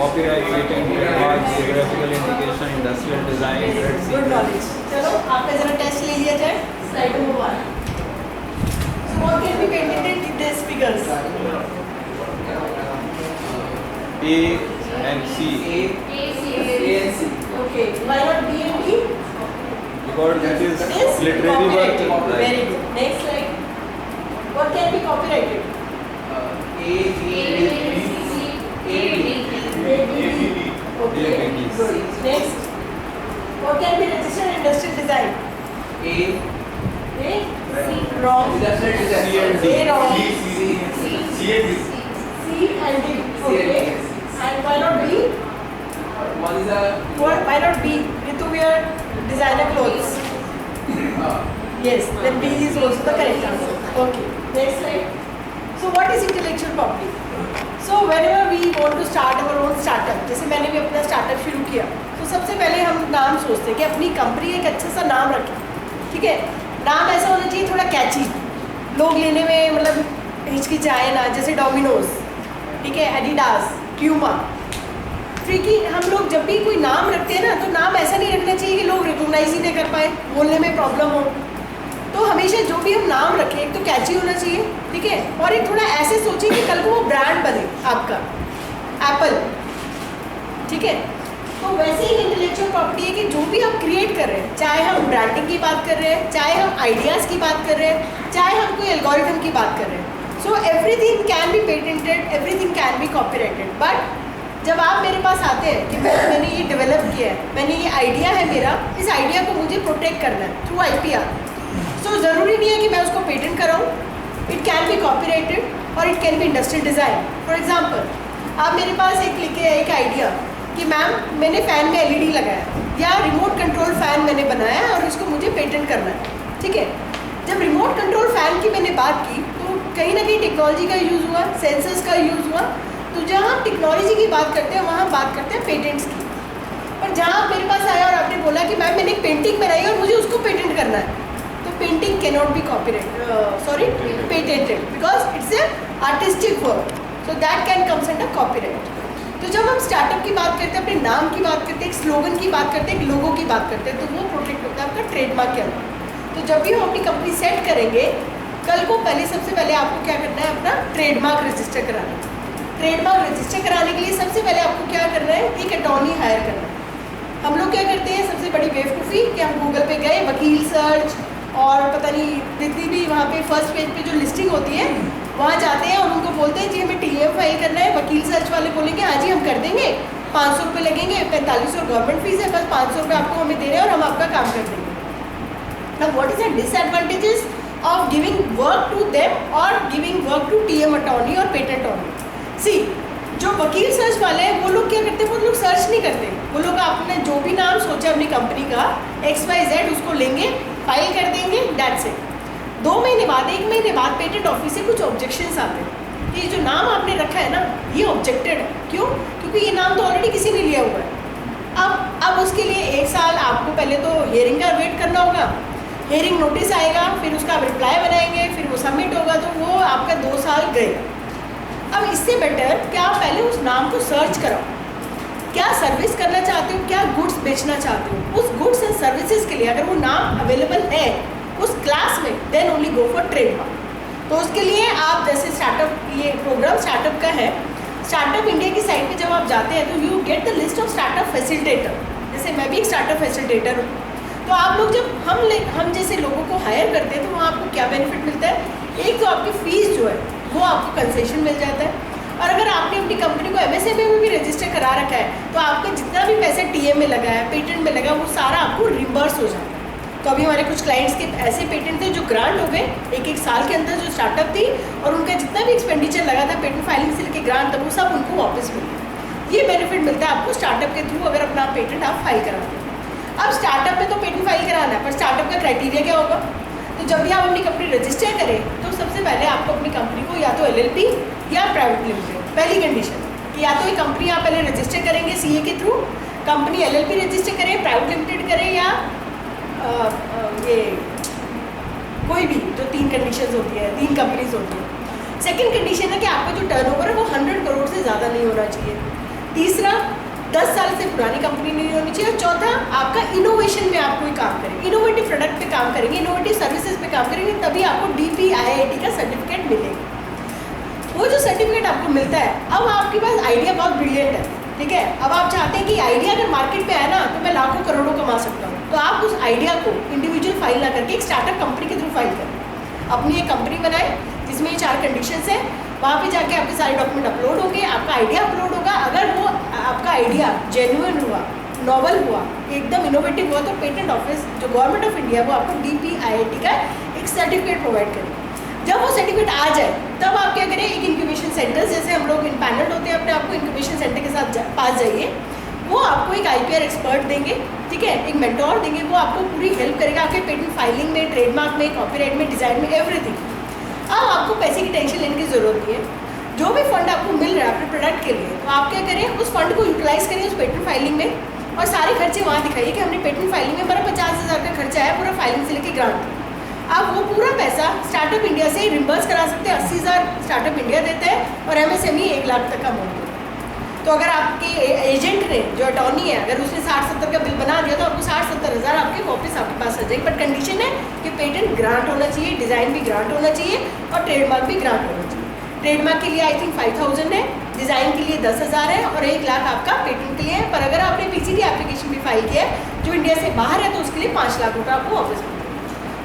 Copyright, patent, trademark, geographical indication, industrial design, trade good secret. Knowledge. चलो आपका जरा test ले लिया जाए। Slide number 1। So what can be patented in these figures? A and C Okay. Why not B and D? because that is It is literary work. copyrighted. Very good. Next slide. What can be copyrighted? Okay. ABD. Good. Next. What can be registered in industrial design? A. Wrong. C and D. A wrong. C C and D. Okay. And why not B? Why not B? Ritu wear designer clothes. Yes. Then B is also the correct answer. Okay. Next slide. So what is intellectual property? So whenever we want to start our own startup, जैसे मैंने भी अपना startup शुरू किया, तो सबसे पहले हम नाम सोचते हैं कि अपनी कंपनी एक अच्छा सा नाम रखें। ठीक है, नाम ऐसा होना चाहिए थोड़ा कैची, लोग लेने में मतलब हिचकिचाए ना, जैसे डोमिनोज, ठीक है, एडिडास, प्यूमा। क्योंकि हम लोग जब भी कोई नाम रखते हैं ना, तो नाम ऐसा नहीं रखना चाहिए कि लोग रिकॉग्नाइज ही नहीं कर पाए, बोलने में प्रॉब्लम हो। तो हमेशा जो भी हम नाम रखें, एक तो कैची होना चाहिए, ठीक है, और एक थोड़ा ऐसे सोचिए कि कल को वो ब्रांड बने आपका, एप्पल, ठीक है। तो वैसे ही इंटेलेक्चुअल प्रॉपर्टी है कि जो भी आप क्रिएट कर रहे हैं, चाहे हम ब्रांडिंग की बात कर रहे हैं, चाहे हम आइडियाज़ की बात कर रहे हैं, चाहे हम कोई एल्गोरिथम की बात कर रहे हैं, so everything can be patented, everything can be copyrighted. But जब आप मेरे पास आते हैं कि मैंने ये डेवलप किया है, मैंने ये आइडिया है मेरा, इस आइडिया को मुझे प्रोटेक्ट करना है थ्रू IPR, सो ज़रूरी नहीं है कि मैं उसको पेटेंट कराऊँ। इट कैन बी कॉपीराइटेड और it can be industrial design. For example, आप मेरे पास एक लिखे एक आइडिया कि मैम मैंने फ़ैन में LED लगाया या रिमोट कंट्रोल फ़ैन मैंने बनाया है और इसको मुझे पेटेंट करना है, ठीक है। जब रिमोट कंट्रोल फ़ैन की मैंने बात की, तो कहीं ना कहीं टेक्नोलॉजी का यूज़ हुआ, सेंसर्स का यूज़ हुआ। तो जहाँ हम टेक्नोलॉजी की बात करते हैं, वहाँ बात करते हैं पेटेंट्स की। पर जहाँ आप मेरे पास आया और आपने बोला कि मैम मैंने एक पेंटिंग बनाई और मुझे उसको पेटेंट करना है, तो painting can not be patented because it's a artistic work, so that can comes under copyright. तो जब हम स्टार्टअप की बात करते हैं, अपने नाम की बात करते हैं, एक स्लोगन की बात करते हैं, एक लोगो की बात करते हैं, तो वो प्रोटेक्ट होता है आपका ट्रेडमार्क के अंदर। तो जब भी हम अपनी कंपनी सेट करेंगे, कल को सबसे पहले आपको क्या करना है, अपना ट्रेडमार्क रजिस्टर कराना है। ट्रेडमार्क रजिस्टर कराने के लिए सबसे पहले आपको क्या करना है, एक अटॉर्नी हायर करना है। हम लोग क्या करते हैं, सबसे बड़ी बेवकूफ़ी कि हम गूगल पे गए, वकील सर्च और पता नहीं जितनी भी वहाँ पे फर्स्ट पेज पे जो लिस्टिंग होती है, वहाँ जाते हैं और उनको बोलते हैं जी हमें TM फाइल करना है। वकील सर्च वाले बोलेंगे हाँ जी हम कर देंगे, 500 रुपये लगेंगे, 4500 गवर्नमेंट फीस है, बस 500 रुपये आपको हमें दे रहे हैं और हम आपका काम कर देंगे। Now what is the disadvantages of giving work to them और giving work to TM attorney और पेटेंट अटॉर्नी? सी, जो वकील सर्च वाले हैं वो लोग क्या करते हैं, वो लोग सर्च नहीं करते, वो लोग आपने जो भी नाम सोचा अपनी कंपनी का XYZ उसको लेंगे, फाइल कर देंगे, दैट्स इट। 2 महीने बाद, 1 महीने बाद पेटेंट ऑफिस से कुछ ऑब्जेक्शंस आते हैं कि जो नाम आपने रखा है ना ये ऑब्जेक्टेड है। क्यों? क्योंकि ये नाम तो ऑलरेडी किसी ने लिया हुआ है। अब उसके लिए 1 साल आपको पहले तो हियरिंग का वेट करना होगा, हियरिंग नोटिस आएगा, फिर उसका आप रिप्लाई बनाएंगे, फिर वो सबमिट होगा, तो वो आपका 2 साल गए। अब इससे बेटर क्या आप पहले उस नाम को सर्च कराओ, क्या सर्विस करना चाहते हो, क्या गुड्स बेचना चाहते हो, उस गुड्स एंड सर्विसेज के लिए अगर वो नाम अवेलेबल है उस क्लास में, then only go for trademark. तो उसके लिए आप जैसे स्टार्टअप, ये प्रोग्राम स्टार्टअप का है, स्टार्टअप इंडिया की साइट पे जब आप जाते हैं तो you get the list of startup facilitator. जैसे मैं भी एक स्टार्टअप फैसिलिटेटर हूँ, तो आप लोग जब हम जैसे लोगों को हायर करते हैं तो वहाँ आपको क्या बेनिफिट मिलता है, एक तो आपकी फ़ीस जो है वो आपको कंसेशन मिल जाता है, और अगर आपने अपनी कंपनी को MSME में भी रजिस्टर करा रखा है तो आपका जितना भी पैसा TM में लगा है, पेटेंट में लगा, वो सारा आपको रिम्बर्स हो जाता है। तो अभी हमारे कुछ क्लाइंट्स के ऐसे पेटेंट थे जो ग्रांट हो गए 1-1 साल के अंदर, जो स्टार्टअप थी और उनका जितना भी एक्सपेंडिचर लगा था पेटेंट फाइलिंग से लेकर ग्रांट तक, वो सब उनको वापस मिल गया। ये बेनिफिट मिलता है आपको स्टार्टअप के थ्रू अगर अपना पेटेंट आप फाइल कराते हैं। अब स्टार्टअप में तो पेटेंट फाइल कराना है, पर स्टार्टअप का क्राइटेरिया क्या होगा? तो जब भी आप अपनी कंपनी रजिस्टर करें तो सबसे पहले आपको अपनी कंपनी को या तो LLP या प्राइवेट लिमिटेड, पहली कंडीशन कि या तो ये कंपनी आप पहले रजिस्टर करेंगे CA के थ्रू, कंपनी LLP रजिस्टर करें, प्राइवेट लिमिटेड करें, या ये कोई भी जो 3 कंडीशंस होती है, 3 कंपनीज होती है। सेकंड कंडीशन है कि आपका जो टर्नओवर है वो 100 करोड़ से ज़्यादा नहीं होना चाहिए। तीसरा 10 साल से पुरानी कंपनी नहीं होनी चाहिए। और चौथा, आपका इनोवेशन में आप कोई काम करेंगे, इनोवेटिव प्रोडक्ट पे काम करेंगे, इनोवेटिव सर्विसेज पे काम करेंगे, तभी आपको DPIIT का सर्टिफिकेट मिलेगा। वो जो सर्टिफिकेट आपको मिलता है, अब आपके पास आइडिया बहुत ब्रिलियंट है, ठीक है, अब आप चाहते हैं कि आइडिया अगर मार्केट में आए ना तो मैं लाखों करोड़ों कमा सकता हूँ, तो आप उस आइडिया को इंडिविजुअल फाइल ना करके एक स्टार्टअप कंपनी के थ्रू फाइल करें। अपनी एक कंपनी बनाए जिसमें ये 4 कंडीशंस है, वहाँ पे जाके आपके सारे डॉक्यूमेंट अपलोड होंगे, आपका आइडिया अपलोड होगा। अगर वो आपका आइडिया जेन्युइन हुआ, नॉवल हुआ, एकदम इनोवेटिव हुआ, तो पेटेंट ऑफिस जो गवर्नमेंट ऑफ इंडिया वो आपको DPIIT का एक सर्टिफिकेट प्रोवाइड करेगी। जब वो सर्टिफिकेट आ जाए तब आप क्या करें, एक इंक्यूबेशन सेंटर, जैसे हम लोग इम्पैनल्ड होते हैं अपने आपको इंक्यूबेशन सेंटर के साथ पास जाइए, वो आपको एक IPR एक्सपर्ट देंगे, ठीक है, एक मेंटोर देंगे, वो आपको पूरी हेल्प करेगा आपके पेटेंट फाइलिंग में, ट्रेडमार्क में, कॉपीराइट में, डिज़ाइन में, एवरीथिंग। अब आपको पैसे की टेंशन लेने की ज़रूरत नहीं है। जो भी फंड आपको मिल रहा है अपने प्रोडक्ट के लिए, तो आप क्या करें, उस फंड को यूटिलाइज करें उस पेटेंट फाइलिंग में, और सारे खर्चे वहाँ दिखाइए कि हमने पेटेंट फाइलिंग में हमारा 50,000 का खर्चा है पूरा फाइलिंग से लेकर ग्रांट। आप वो पूरा पैसा स्टार्टअप इंडिया से रिम्बर्स करा सकते हैं। 80,000 स्टार्टअप इंडिया देता है और MSME 1 लाख तक का अमाउंट देता है। तो अगर आपके एजेंट ने, जो अटॉर्नी है, अगर उसने 60-70 का बिल बना दिया तो आपको 60-70 हज़ार आपके वापस आपके पास आ जाएगी। बट कंडीशन है कि पेटेंट ग्रांट होना चाहिए, डिज़ाइन भी ग्रांट होना चाहिए और ट्रेडमार्क भी ग्रांट होना चाहिए। ट्रेडमार्क के लिए आई थिंक 5,000 है, डिज़ाइन के लिए 10,000 है और 1 लाख आपका पेटेंट के लिए है। पर अगर आपने PCT एप्लीकेशन भी फाइल किया है जो इंडिया से बाहर है तो उसके लिए 5 लाख रुपये आपको वापस मिलेगा।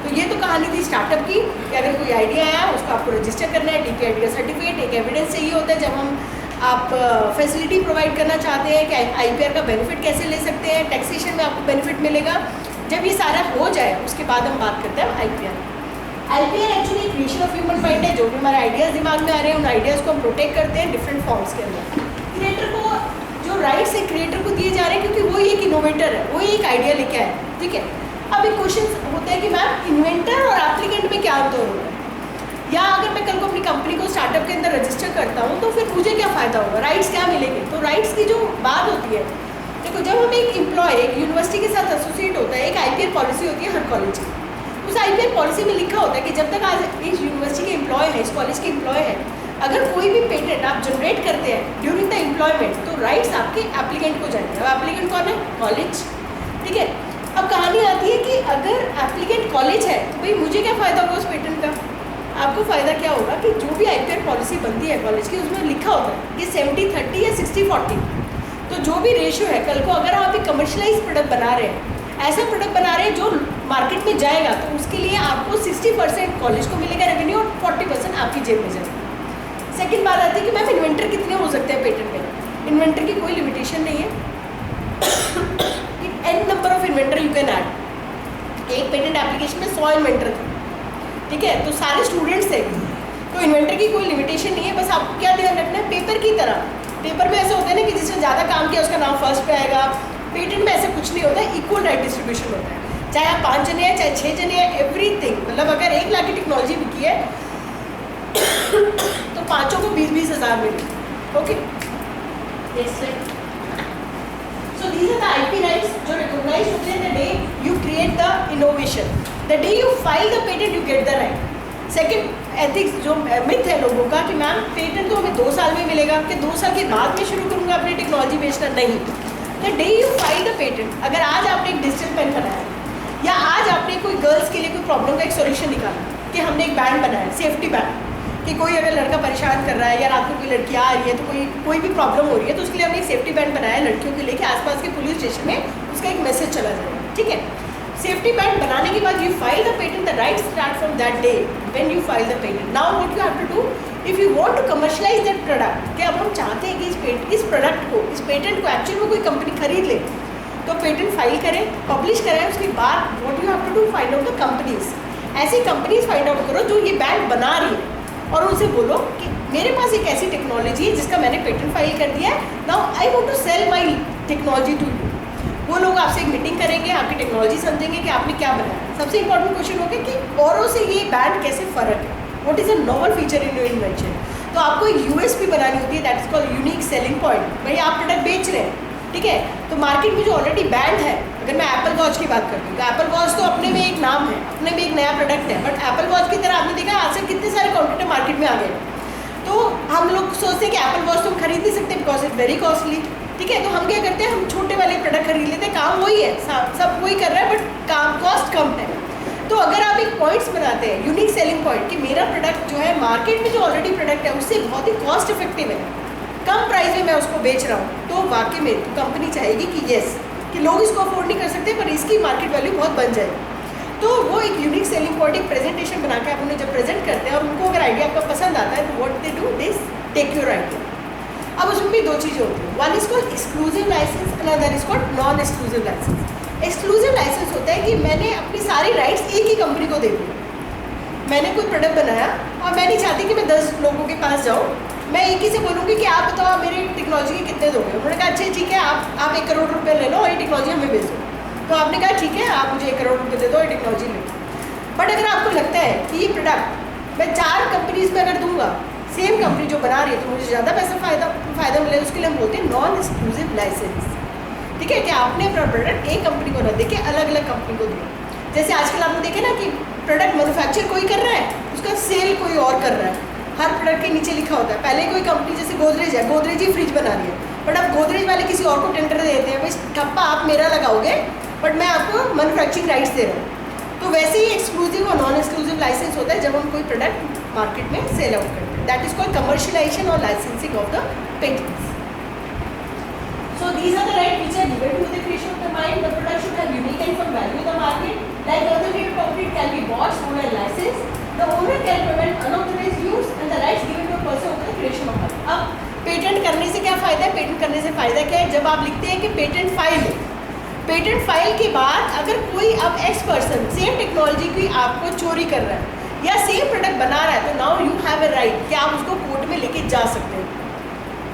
तो ये तो कहानी थी स्टार्टअप की कि अगर कोई आइडिया आया उसको आपको रजिस्टर करना है। DPIIT का सर्टिफिकेट एक एविडेंस चाहिए होता है जब हम आप फैसिलिटी प्रोवाइड करना चाहते हैं कि IPR का बेनिफिट कैसे ले सकते हैं, टैक्सेशन में आपको बेनिफिट मिलेगा। जब ये सारा हो जाए उसके बाद हम बात करते हैं IPR actually creation of human mind है। जो भी हमारे आइडियाज़ दिमाग में आ रहे हैं उन आइडियाज़ को हम प्रोटेक्ट करते हैं डिफरेंट फॉर्म्स के अंदर। क्रिएटर को जो राइट्स है क्रिएटर को दिए जा रहे हैं क्योंकि वो ही एक इनोवेटर है, वो ही एक आइडिया लेके आए, ठीक है। अब एक क्वेश्चन होता है कि मैम इन्वेंटर और एप्लीकेंट में क्या अंतर होगा, या अगर मैं कल को अपनी कंपनी को स्टार्टअप के अंदर रजिस्टर करता हूँ तो फिर मुझे क्या फ़ायदा होगा, राइट्स क्या मिलेंगे। तो राइट्स की जो बात होती है, देखो जब हम एक एम्प्लॉय एक यूनिवर्सिटी के साथ एसोसिएट होता है, एक IPR पॉलिसी होती है हर कॉलेज की। उस IPR पॉलिसी में लिखा होता है कि जब तक आज इस यूनिवर्सिटी के एम्प्लॉय है, इस कॉलेज के एम्प्लॉय है, अगर कोई भी पेटेंट आप जनरेट करते हैं ड्यूरिंग द एम्प्लॉयमेंट तो राइट्स आपके एप्लीकेंट को जाएंगे। अब एप्लीकेंट कौन है, कॉलेज, ठीक है। अब कहानी आती है कि अगर एप्लीकेंट कॉलेज है तो भाई मुझे क्या फ़ायदा होगा उस पेटेंट का। आपको फ़ायदा क्या होगा कि जो भी IPR पॉलिसी बनती है कॉलेज की उसमें लिखा होता है कि 70-30 या 60-40, तो जो भी रेशियो है, कल को अगर आप एक कमर्शलाइज प्रोडक्ट बना रहे हैं, ऐसा प्रोडक्ट बना रहे हैं जो मार्केट में जाएगा, तो उसके लिए आपको 60% कॉलेज को मिलेगा रेवेन्यू और 40% आपकी जेब में जाएगा। सेकेंड बात आती है कि मैम इन्वेंटर कितने हो सकते हैं पेटेंट में। इन्वेंटर की कोई लिमिटेशन नहीं है, n number of inventor you can add. एक पेटेंट एप्लीकेशन में 100 इन्वेंटर थे, ठीक है, तो सारे स्टूडेंट्स थे, तो इन्वेंटर की कोई लिमिटेशन नहीं है। बस आपको क्या ध्यान रखना है, पेपर की तरह, पेपर में ऐसा होता है ना कि जिसने ज़्यादा काम किया उसका नाम फर्स्ट पे आएगा। पेटेंट में ऐसा कुछ नहीं होता है, इक्वल राइट डिस्ट्रीब्यूशन होता है, चाहे आप 5 जने हैं चाहे 6 जने हैं, एवरीथिंग। मतलब अगर 1 लाख की टेक्नोलॉजी बिकी है तो पाँचों को 20-20 हज़ार मिले। Okay, so these are the IP rights जो recognized होते हैं the day you create the innovation, the day you file the patent you get the right. Second ethics जो मिथ है लोगों का कि मैम पेटेंट तो हमें 2 साल में मिलेगा, कि 2 साल के बाद में शुरू करूँगा अपनी टेक्नोलॉजी बेचना, नहीं। The day you file the patent, अगर आज आपने एक डिजिटल पेन बनाया या आज आपने कोई गर्ल्स के लिए कोई प्रॉब्लम का एक सॉल्यूशन निकाला कि हमने एक बैंड बनाया, सेफ्टी बैंड, कि कोई अगर लड़का परेशान कर रहा है या रात को कोई लड़की आ रही है तो कोई भी प्रॉब्लम हो रही है तो उसके लिए हमने एक सेफ्टी बैंड बनाया लड़कियों के लिए कि आसपास के पुलिस स्टेशन में उसका एक मैसेज चला जाएगा, ठीक है। सेफ्टी बैंड बनाने के बाद you file the patent, the right start from that day when you file the patent. Now what you have to do if you want to commercialise that product, कि अब हम चाहते हैं कि इस प्रोडक्ट को, इस पेटेंट को एक्चुअली में कोई कंपनी खरीद ले, तो पेटेंट फाइल करें, पब्लिश करें। उसके बाद what you have to do, find out the companies, ऐसी कंपनीज फाइंड आउट करो जो ये बैंड बना रही है और उनसे बोलो कि मेरे पास एक ऐसी टेक्नोलॉजी है जिसका मैंने पेटेंट फाइल कर दिया है, now I want to sell my technology to you. वो लोग आपसे एक मीटिंग करेंगे, आपकी टेक्नोलॉजी समझेंगे कि आपने क्या बनाया। सबसे इंपॉर्टेंट क्वेश्चन होगा कि औरों से ये बैंड कैसे फ़र्क है, what is a novel feature in your invention. तो आपको एक USP बनानी होती है, that is called unique selling point. भाई आप प्रोडक्ट बेच रहे हैं, ठीक है, तो मार्केट में जो ऑलरेडी बैंड है, अगर मैं एप्पल वॉच की बात करती हूँ तो एप्पल वॉच तो अपने में एक नाम है, अपने में एक नया प्रोडक्ट है, बट एप्पल वॉच की तरह आपने देखा आज से कितने सारे कॉम्पिटिटर मार्केट में आ गए। तो हम लोग सोचते हैं कि एप्पल वॉच तो हम खरीद नहीं सकते बिकॉज इट वेरी कॉस्टली, ठीक है। तो हम क्या करते हैं, हम छोटे वाले प्रोडक्ट खरीद लेते हैं, काम वही है, सब वही कर रहा है बट काम कॉस्ट कम है। तो अगर आप एक पॉइंट्स बनाते हैं, यूनिक सेलिंग पॉइंट, कि मेरा प्रोडक्ट जो है मार्केट में जो ऑलरेडी प्रोडक्ट है उससे बहुत ही कॉस्ट इफेक्टिव है, कम प्राइस में मैं उसको बेच रहा हूँ, तो वाकई में तो कंपनी चाहेगी कि येस, कि लोग इसको अफोर्ड नहीं कर सकते पर इसकी मार्केट वैल्यू बहुत बन जाएगी। तो वो एक यूनिक सेलिंग पॉइंट, एक प्रेजेंटेशन बना के आप उन्हें जब प्रेजेंट करते हैं और उनको अगर आइडिया आपका पसंद आता है तो what they do, this take your idea. अब उसमें भी दो चीज़ें होती हैं, one is called exclusive licence, another is called non exclusive licence. Exclusive licence होता है कि मैंने अपनी सारी राइट्स एक ही कंपनी को दे दी। मैंने कोई प्रोडक्ट बनाया और मैं नहीं चाहती कि मैं 10 लोगों के पास जाऊँ, मैं एक ही से बोलूँगी कि आप बताओ आप मेरी टेक्नोलॉजी के कितने दोगे। उन्होंने कहा अच्छा ठीक है, आप 1 करोड़ रुपये ले लो और ये टेक्नोलॉजी हमें भेज दो। तो आपने कहा ठीक है, आप मुझे 1 करोड़ रुपये दे दो, ये टेक्नोलॉजी ले। बट अगर आपको लगता है कि ये प्रोडक्ट मैं 4 कंपनीज में अगर दूंगा, सेम कंपनी जो बना रही है, तो मुझे ज़्यादा पैसा फ़ायदा मिले, उसके लिए हम बोलते हैं नॉन एक्सक्लूसिव लाइसेंस, ठीक है। कि आपने अपना प्रोडक्ट एक कंपनी को न देके अलग अलग कंपनी को दिया। जैसे आजकल आपने देखे ना कि प्रोडक्ट मैन्युफैक्चर कोई कर रहा है, उसका सेल कोई और कर रहा है, हर प्रोडक्ट के नीचे लिखा होता है। पहले कोई कंपनी जैसे गोदरेज है, गोदरेज ही फ्रिज बना रही है, बट अब गोदरेज वाले किसी और को टेंडर देते हैं, भाई ठप्पा आप मेरा लगाओगे बट मैं आपको मैन्युफैक्चरिंग राइट्स दे रहा हूँ। तो वैसे ही एक्सक्लूसिव और नॉन एक्सक्लूसिव लाइसेंस होता है जब हम कोई प्रोडक्ट मार्केट में सेल आउट करते हैं, दैट इज कॉल्ड कमर्शियलाइजेशन और licensing of the patents. So these are the right which are given to the creation of the mind. The product should have unique and some value in the market. Like other trade property, it can be bought, sold and licensed. The owner can prevent unauthorized use and the rights given to a person of the creation of mind. अब patent करने से क्या फ़ायदा है? Patent करने से फ़ायदा क्या है? जब आप लिखते हैं कि पेटेंट फाइल है, पेटेंट फाइल के बाद अगर कोई अब एक्स पर्सन सेम टेक्नोलॉजी की आपको चोरी कर रहा है या सेम प्रोडक्ट बना रहा है, तो now you have a right कि आप उसको कोर्ट में लेके जा सकते हैं,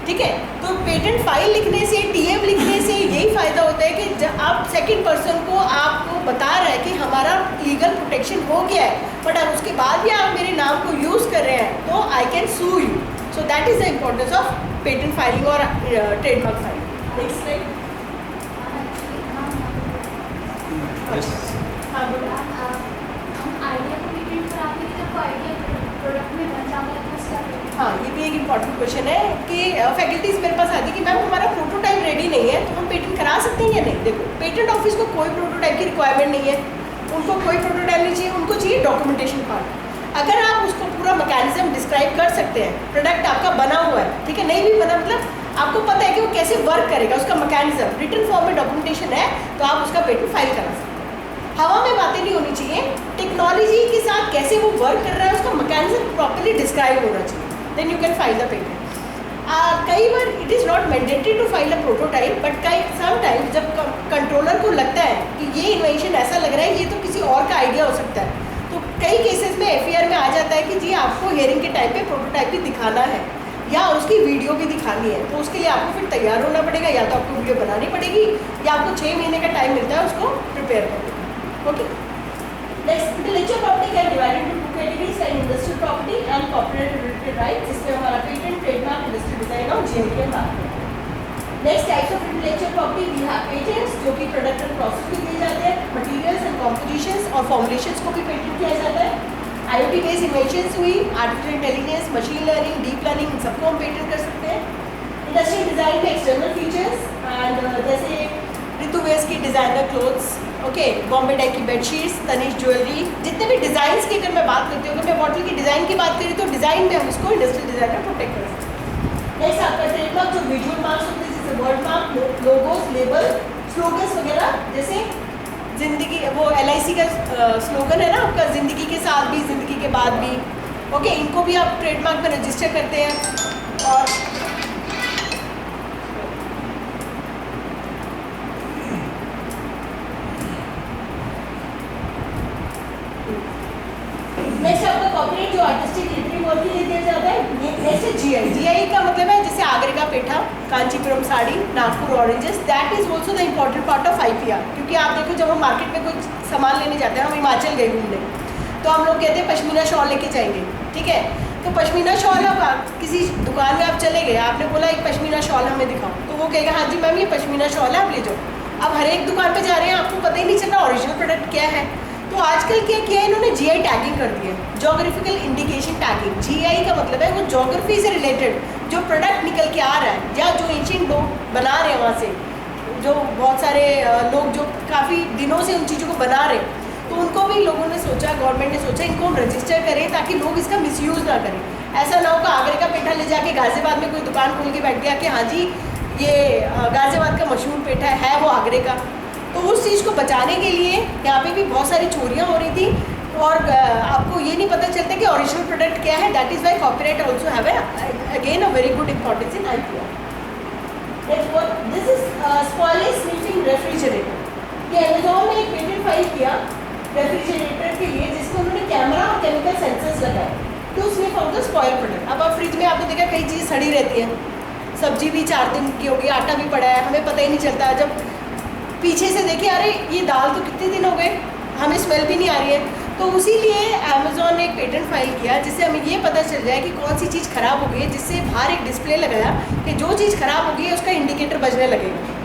ठीक है। तो पेटेंट फाइल लिखने से, टीएम लिखने से यही फ़ायदा होता है कि जब आप सेकंड पर्सन को आपको बता रहा है कि हमारा लीगल प्रोटेक्शन हो गया है, बट अब उसके बाद भी आप मेरे नाम को यूज़ कर रहे हैं तो I can sue you. So that is the importance of patent filing और ट्रेडमार्क फाइलिंग। Next slide. हाँ बोलो। हाँ, ये भी एक इम्पॉर्टेंट क्वेश्चन है कि फैकल्टीज मेरे पास आती है कि मैम हमारा प्रोटोटाइप रेडी नहीं है, तो हम पेटेंट करा सकते हैं या नहीं। देखो, पेटेंट ऑफिस को कोई प्रोटोटाइप की रिक्वायरमेंट नहीं है, उनको कोई प्रोटोटाइप नहीं चाहिए, उनको चाहिए डॉक्यूमेंटेशन पार्ट। अगर आप उसको पूरा मैकेनिज्म डिस्क्राइब कर सकते हैं, प्रोडक्ट आपका बना हुआ है, ठीक है, नहीं भी बना मतलब आपको पता है कि वो कैसे वर्क करेगा, उसका मैकेनिज्म रिटन फॉर्म में डॉक्यूमेंटेशन है, तो आप उसका पेटेंट फाइल करा सकते हैं। हवा में बातें नहीं होनी चाहिए, टेक्नोलॉजी के साथ कैसे वो वर्क कर रहा है उसका मैकेनिज्म प्रॉपर्ली डिस्क्राइब होना चाहिए, then you can file the patent. कई बार it is not mandatory to file a prototype, but sometimes जब कंट्रोलर को लगता है कि ये इन्वेंशन ऐसा लग रहा है ये तो किसी और का आइडिया हो सकता है, तो कई केसेस में एफआईआर में आ जाता है कि जी आपको हियरिंग के टाइम पे प्रोटोटाइप भी दिखाना है या उसकी वीडियो भी दिखानी है, तो उसके लिए आपको फिर तैयार होना पड़ेगा, या तो आपको वीडियो बनानी पड़ेगी या आपको 6 महीने का टाइम मिलता है उसको प्रिपेयर करने का। Okay, next intellectual property can divide into 2 categories, industrial property and copyright related rights, जिसमें हमारा पेटेंट, ट्रेडमार्क, इंडस्ट्रियल डिजाइन और जीएमटी बात करें। Next types of intellectual property we have patents, जो कि प्रोडक्ट एंड प्रोसेस में दिए जाते हैं, मटेरियल्स एंड कॉम्पोजिशंस और फॉर्मुलेशंस को भी पेटेंट किया जाता है। IoT बेस्ड इन्वेंशंस हुई, artificial intelligence, machine learning, deep learning, इन सबको हम पेटेंट कर सकते हैं। इंडस्ट्रियल डिजाइन में एक्सटर्नल फीचर्स एंड जैसे ऋतु वेस की designer clothes, okay, Bombay dye की बेडशीट्स, तनिष्क ज्वेलरी, जितने भी डिज़ाइंस की अगर मैं बात करती हूँ, अगर मैं बॉटल की डिज़ाइन की बात करी तो डिज़ाइन में हम इसको इंडस्ट्रियल डिज़ाइन में प्रोटेक्ट कर सकते हैं। नेक्स्ट आपका ट्रेडमार्क जो विजुअल मार्क्स होते हैं, जैसे word mark, logos, label, slogans वगैरह, जैसे ज़िंदगी वो LIC का स्लोगन है ना आपका, ज़िंदगी के साथ भी ज़िंदगी के बाद भी, ओके, इनको भी आप ट्रेडमार्क में रजिस्टर करते हैं। और नेक्स्ट आपका कॉपीराइट जो आर्टिस्टिक लिटरेरी वर्क के लिए दिया जाता है। नेक्स्ट है GI। GI का मतलब है जैसे आगरे का पेठा, Kanchipuram sari, Nagpur oranges, that is also the important part of IPR। क्योंकि आप देखो जब हम मार्केट में कुछ सामान लेने जाते हैं, हम हिमाचल गए घूमने, तो हम लोग कहते हैं पश्मीना शॉल लेके जाएंगे, ठीक है, तो पश्मीना शॉल अब किसी दुकान में आप चले गए, आपने बोला एक पश्मीना शॉल हमें दिखाओ, तो वो कहेगा हाँ जी मैम ये पश्मीना शॉल है, आप ले जाओ। अब हर एक दुकान पे जा रहे हैं, आपको पता ही नहीं चल रहा ओरिजिनल प्रोडक्ट क्या है, तो आजकल क्या किया है इन्होंने, जीआई टैगिंग कर दी है, जोग्राफिकल इंडिकेशन टैगिंग। जीआई का मतलब है वो जोग्राफी से रिलेटेड जो प्रोडक्ट निकल के आ रहा है, या जो एंशिएंट लोग बना रहे हैं वहाँ से, जो बहुत सारे लोग जो काफ़ी दिनों से उन चीज़ों को बना रहे हैं, तो उनको भी लोगों ने सोचा, गवर्नमेंट ने सोचा इनको हम रजिस्टर करें ताकि लोग इसका मिसयूज़ ना करें। ऐसा ना हो कि आगरे का पेठा ले जाके गाज़ियाबाद में कोई दुकान खोल के बैठ गया कि हाँ जी ये गाज़ियाबाद का मशहूर पेठा है वो आगरे का। तो उस चीज़ को बचाने के लिए यहाँ पे भी बहुत सारी चोरियाँ हो रही थी, और आपको ये नहीं पता चलता कि ओरिजिनल प्रोडक्ट क्या है। That is why copyright also have again a very good importance in IPR। This is spoilage sniffing refrigerator. ये अमेजोन ने एक पेटेंट फाइल किया रेफ्रिजरेटर के लिए, जिसमें उन्होंने कैमरा और केमिकल सेंसर्स लगाए to sniff out the spoil product. अब आप फ्रिज में आपने देखा कई चीज़ सड़ी रहती है, सब्जी भी 4 दिन की होगी, आटा भी पड़ा है, हमें पता ही नहीं चलता। जब पीछे से देखिए अरे ये दाल तो कितने दिन हो गए, हमें स्मेल भी नहीं आ रही है। तो उसी लिए अमेजोन ने एक पेटेंट फाइल किया जिससे हमें ये पता चल जाए कि कौन सी चीज़ ख़राब हो गई है, जिससे बाहर एक डिस्प्ले लगाया कि जो चीज़ ख़राब हो गई है उसका इंडिकेटर बजने लगेगा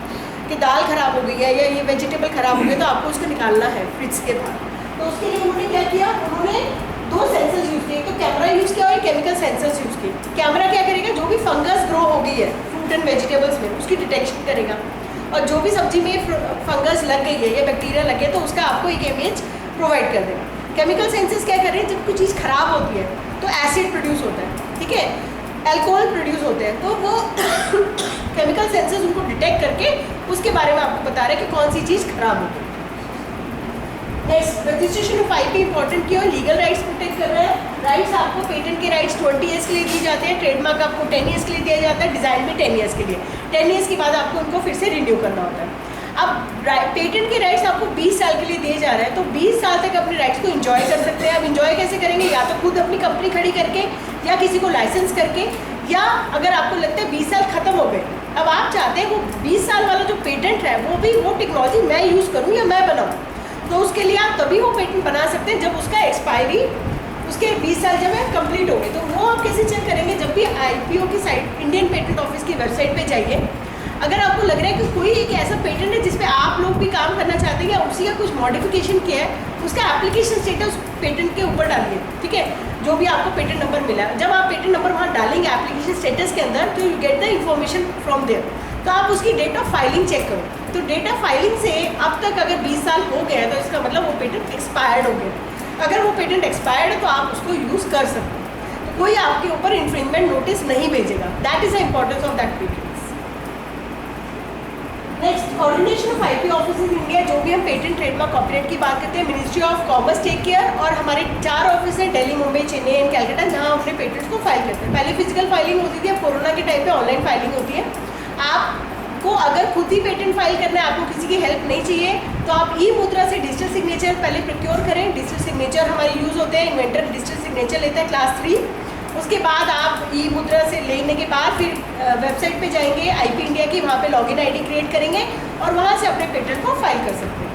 कि दाल ख़राब हो गई है या ये वेजिटेबल ख़राब हो गई, तो आपको उसको निकालना है फ्रिज के बाहर। तो उसके लिए उन्होंने क्या किया, उन्होंने 2 सेंसर्स यूज़ किए, तो कैमरा यूज़ किया और केमिकल सेंसर्स यूज़ किए। कैमरा क्या करेगा, जो भी फंगस ग्रो हो गई है फ्रूट एंड वेजिटेबल्स में उसकी डिटेक्शन करेगा, और जो भी सब्जी में फंगस लग गई है या बैक्टीरिया लगे तो उसका आपको एक इमेज प्रोवाइड कर देगा। केमिकल सेंसर्स क्या कर रहे हैं, जब कोई चीज़ ख़राब होती है तो एसिड प्रोड्यूस होता है, ठीक है, अल्कोहल प्रोड्यूस होते हैं, तो वो केमिकल सेंसर्स उनको डिटेक्ट करके उसके बारे में आपको बता रहे हैं कि कौन सी चीज़ खराब होगी। Next, registration of IP important क्यों, लीगल राइट्स प्रोटेक्ट कर रहा है। राइट्स आपको पेटेंट के राइट्स 20 ईयर्स के लिए दिए जाते हैं, ट्रेडमार्क आपको 10 ईयर्स के लिए दिया जाता है, डिज़ाइन भी 10 ईयर्स के लिए। 10 ईयर्स के बाद आपको उनको फिर से रिन्यू करना होता है। अब पेटेंट के राइट्स आपको 20 साल के लिए दिए जा रहे हैं, तो 20 साल तक अपने राइट्स को एंजॉय कर सकते हैं। अब एंजॉय कैसे करेंगे, या तो खुद अपनी कंपनी खड़ी करके, या किसी को लाइसेंस करके, या अगर आपको लगता है 20 साल खत्म हो गए, अब आप चाहते हैं वो 20 साल वाला जो पेटेंट है वो भी वो टेक्नोलॉजी मैं यूज़ करूँ या मैं बनाऊँ, तो उसके लिए आप तभी वो पेटेंट बना सकते हैं जब उसका एक्सपायरी उसके 20 साल जब है कंप्लीट हो गए। तो वो आप कैसे चेक करेंगे, जब भी IPO की साइट इंडियन पेटेंट ऑफिस की वेबसाइट पे जाइए, अगर आपको लग रहा है कि कोई एक ऐसा पेटेंट है जिसपे आप लोग भी काम करना चाहते हैं या उसी का कुछ मॉडिफिकेशन किया है, उसका एप्लीकेशन स्टेटस पेटेंट के ऊपर डालिए, ठीक है, जो भी आपको पेटेंट नंबर मिला। जब आप पेटेंट नंबर वहाँ डालेंगे एप्लीकेशन स्टेटस के अंदर, तो you get the information from there. तो आप उसकी डेट ऑफ फाइलिंग चेक करो, तो डेट ऑफ फाइलिंग से अब तक अगर 20 साल हो गया है तो इसका मतलब वो पेटेंट एक्सपायर्ड हो गया। अगर वो पेटेंट एक्सपायर्ड है तो आप उसको यूज़ कर सकते हैं, तो कोई आपके ऊपर इन्फ्रिंजमेंट नोटिस नहीं भेजेगा। That is the importance of that patent. Next, organisation of IP office in India. जो भी हम पेटेंट, ट्रेडमार्क, कॉपीराइट की बात करते हैं, ministry of commerce take care, और हमारे 4 ऑफिस हैं दिल्ली, मुंबई, चेन्नई एंड कैलकाटा, जहाँ हम अपने पेटेंट्स को फाइल करते हैं। पहले फिजिकल फाइलिंग होती थी, अब कोरोना के टाइम पे ऑनलाइन फाइलिंग होती है। आपको अगर खुद ही पेटेंट फाइल करना है, आपको किसी की हेल्प नहीं चाहिए, तो आप ई-मुद्रा से डिजिटल सिग्नेचर पहले प्रोक्योर करें। डिजिटल सिग्नेचर हमारे यूज़ होते हैं, इन्वेंटर डिजिटल सिग्नेचर लेता है क्लास 3। उसके बाद आप ई-मुद्रा से लेने के बाद फिर वेबसाइट पे जाएंगे IP इंडिया की, वहाँ पे लॉगिन ID क्रिएट करेंगे और वहाँ से अपने पेटेंट को फाइल कर सकते हैं।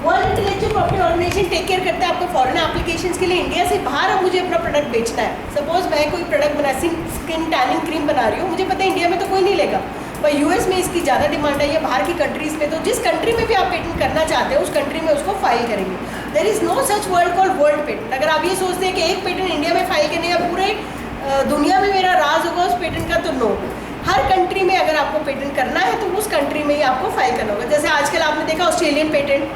World Intellectual Property Organisation take care करता है आपको फॉरेन एप्लीकेशंस के लिए। इंडिया से बाहर अब मुझे अपना प्रोडक्ट बेचना है, सपोज मैं कोई प्रोडक्ट बना, स्किन टैनिंग क्रीम बना रही हूँ, मुझे पता है इंडिया में तो कोई नहीं लेगा, पर US में इसकी ज़्यादा डिमांड है या बाहर की कंट्रीज़ में, तो जिस कंट्री में भी आप पेटेंट करना चाहते हैं उस कंट्री में उसको फाइल करेंगे। There is no such word called world patent. अगर आप ये सोचते हैं कि एक पेटेंट इंडिया में फाइल करने का पूरे दुनिया में मेरा राज होगा उस पेटेंट का, तो नो, हर कंट्री में अगर आपको पेटेंट करना है तो उस कंट्री में ही आपको फाइल करना होगा। जैसे आजकल आपने देखा Australian patent,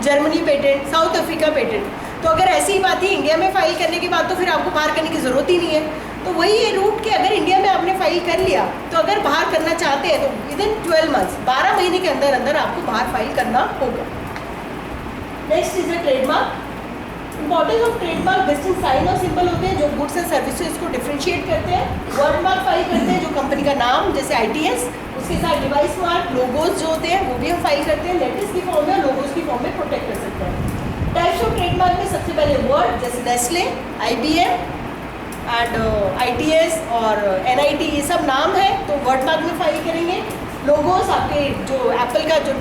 Germany patent, south Africa patent, तो अगर ऐसी ही बात ही इंडिया में फाइल करने के बाद तो फिर आपको बाहर करने की ज़रूरत ही नहीं है। तो वही ये रूट कि अगर इंडिया में आपने फाइल कर लिया तो अगर बाहर करना चाहते हैं तो विदिन 12 मंथ्स, 12 महीने के अंदर अंदर आपको बाहर फाइल करना होगा। Next is the trademark. Importance of trademark, distinct sign और सिंबल होते हैं जो गुड्स एंड सर्विसेज को डिफरेंशिएट करते हैं। वर्ड मार्क फाइल करते हैं जो कंपनी का नाम, जैसे ITS, उसके साथ डिवाइस मार्क, लोगोज जो होते हैं वो भी हम फाइल करते हैं, लेटर्स की फॉर्म में, लोगोज की फॉर्म में प्रोटेक्ट कर सकते हैं। टाइप्स ऑफ ट्रेडमार्क में सबसे पहले वर्ड, जैसे नेस्ले, IBM एंड ITS और NIT, ये सब नाम है तो वर्ड मार्क में फाइल करेंगे। लोगोस, आपके जो एप्पल का जो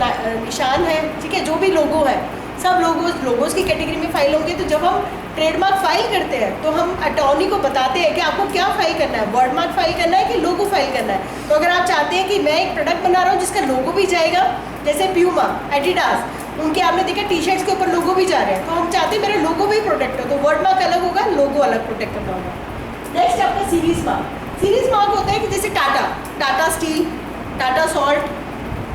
निशान है, ठीक है, जो भी लोगो है, सब लोगोस की कैटेगरी में फाइल होंगे। तो जब हम ट्रेडमार्क फाइल करते हैं तो हम अटॉर्नी को बताते हैं कि आपको क्या फाइल करना है, वर्ड मार्क फाइल करना है कि लोगो फाइल करना है। तो अगर आप चाहते हैं कि मैं एक प्रोडक्ट बना रहा हूँ जिसका लोगो भी जाएगा, जैसे प्यूमा, एडिडास, उनके आपने देखा टी शर्ट्स के ऊपर लोगो भी जा रहे हैं, तो हम चाहते हैं मेरा लोगो भी प्रोटेक्ट हो, तो वर्ड मार्क अलग होगा, लोगो अलग प्रोटेक्ट करना होगा। नेक्स्ट आपका सीरीज मार्क। सीरीज मार्क होता है कि जैसे Tata steel, Tata salt,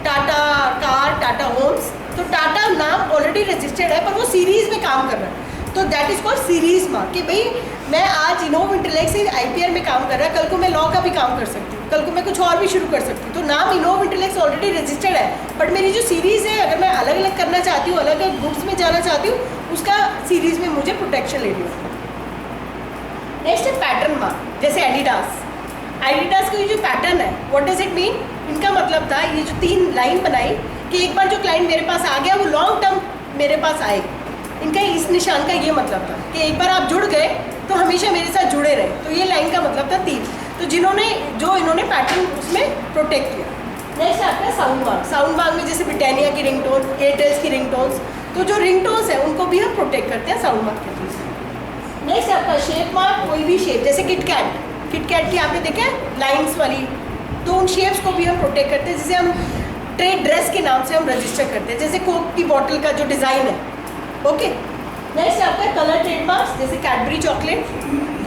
Tata car, Tata homes, तो टाटा नाम ऑलरेडी रजिस्टर्ड है पर वो सीरीज में काम कर रहा है, तो that is called series mark. कि भाई मैं आज इनोव इंटेलेक्ट से आईपीआर में काम कर रहा है, कल को मैं लॉ का भी काम कर सकती हूँ, कल को मैं कुछ और भी शुरू कर सकती हूँ, तो नाम इनोव इंटेलेक्ट ऑलरेडी रजिस्टर्ड है, बट मेरी जो सीरीज़ है अगर मैं अलग अलग करना चाहती हूँ, अलग अलग ग्रुप्स में जाना चाहती हूँ, उसका सीरीज़ में मुझे प्रोटेक्शन लेनी होगी। नेक्स्ट है पैटर्न मार्क। जैसे एडिडास का ये जो पैटर्न है, व्हाट डज इट मीन? इनका मतलब था ये जो 3 लाइन बनाई कि एक बार जो क्लाइंट मेरे पास आ गया वो लॉन्ग टर्म मेरे पास आएगा। इनका इस निशान का ये मतलब था कि एक बार आप जुड़ गए तो हमेशा मेरे साथ जुड़े रहे, तो ये लाइन का मतलब था 3। तो इन्होंने पैटर्न उसमें प्रोटेक्ट किया। नेक्स्ट आता है साउंड मार्क। साउंड मार्क में जैसे ब्रिटानिया की रिंगटोन, एयरटेल्स की रिंगटोन्स, तो जो रिंगटोन्स हैं उनको भी हम प्रोटेक्ट करते हैं साउंड मार्क के थ्रू। नेक्स्ट आपका शेप मार्क, कोई भी शेप, जैसे किटकैट की आपने देखा है लाइन्स वाली, तो उन शेप्स को भी हम प्रोटेक्ट करते हैं। जैसे हम ट्रेड ड्रेस के नाम से हम रजिस्टर करते हैं, जैसे कोक की बॉटल का जो डिज़ाइन है, ओके। नेक्स्ट आपका कलर ट्रेडमार्क्स, जैसे कैडबरी चॉकलेट,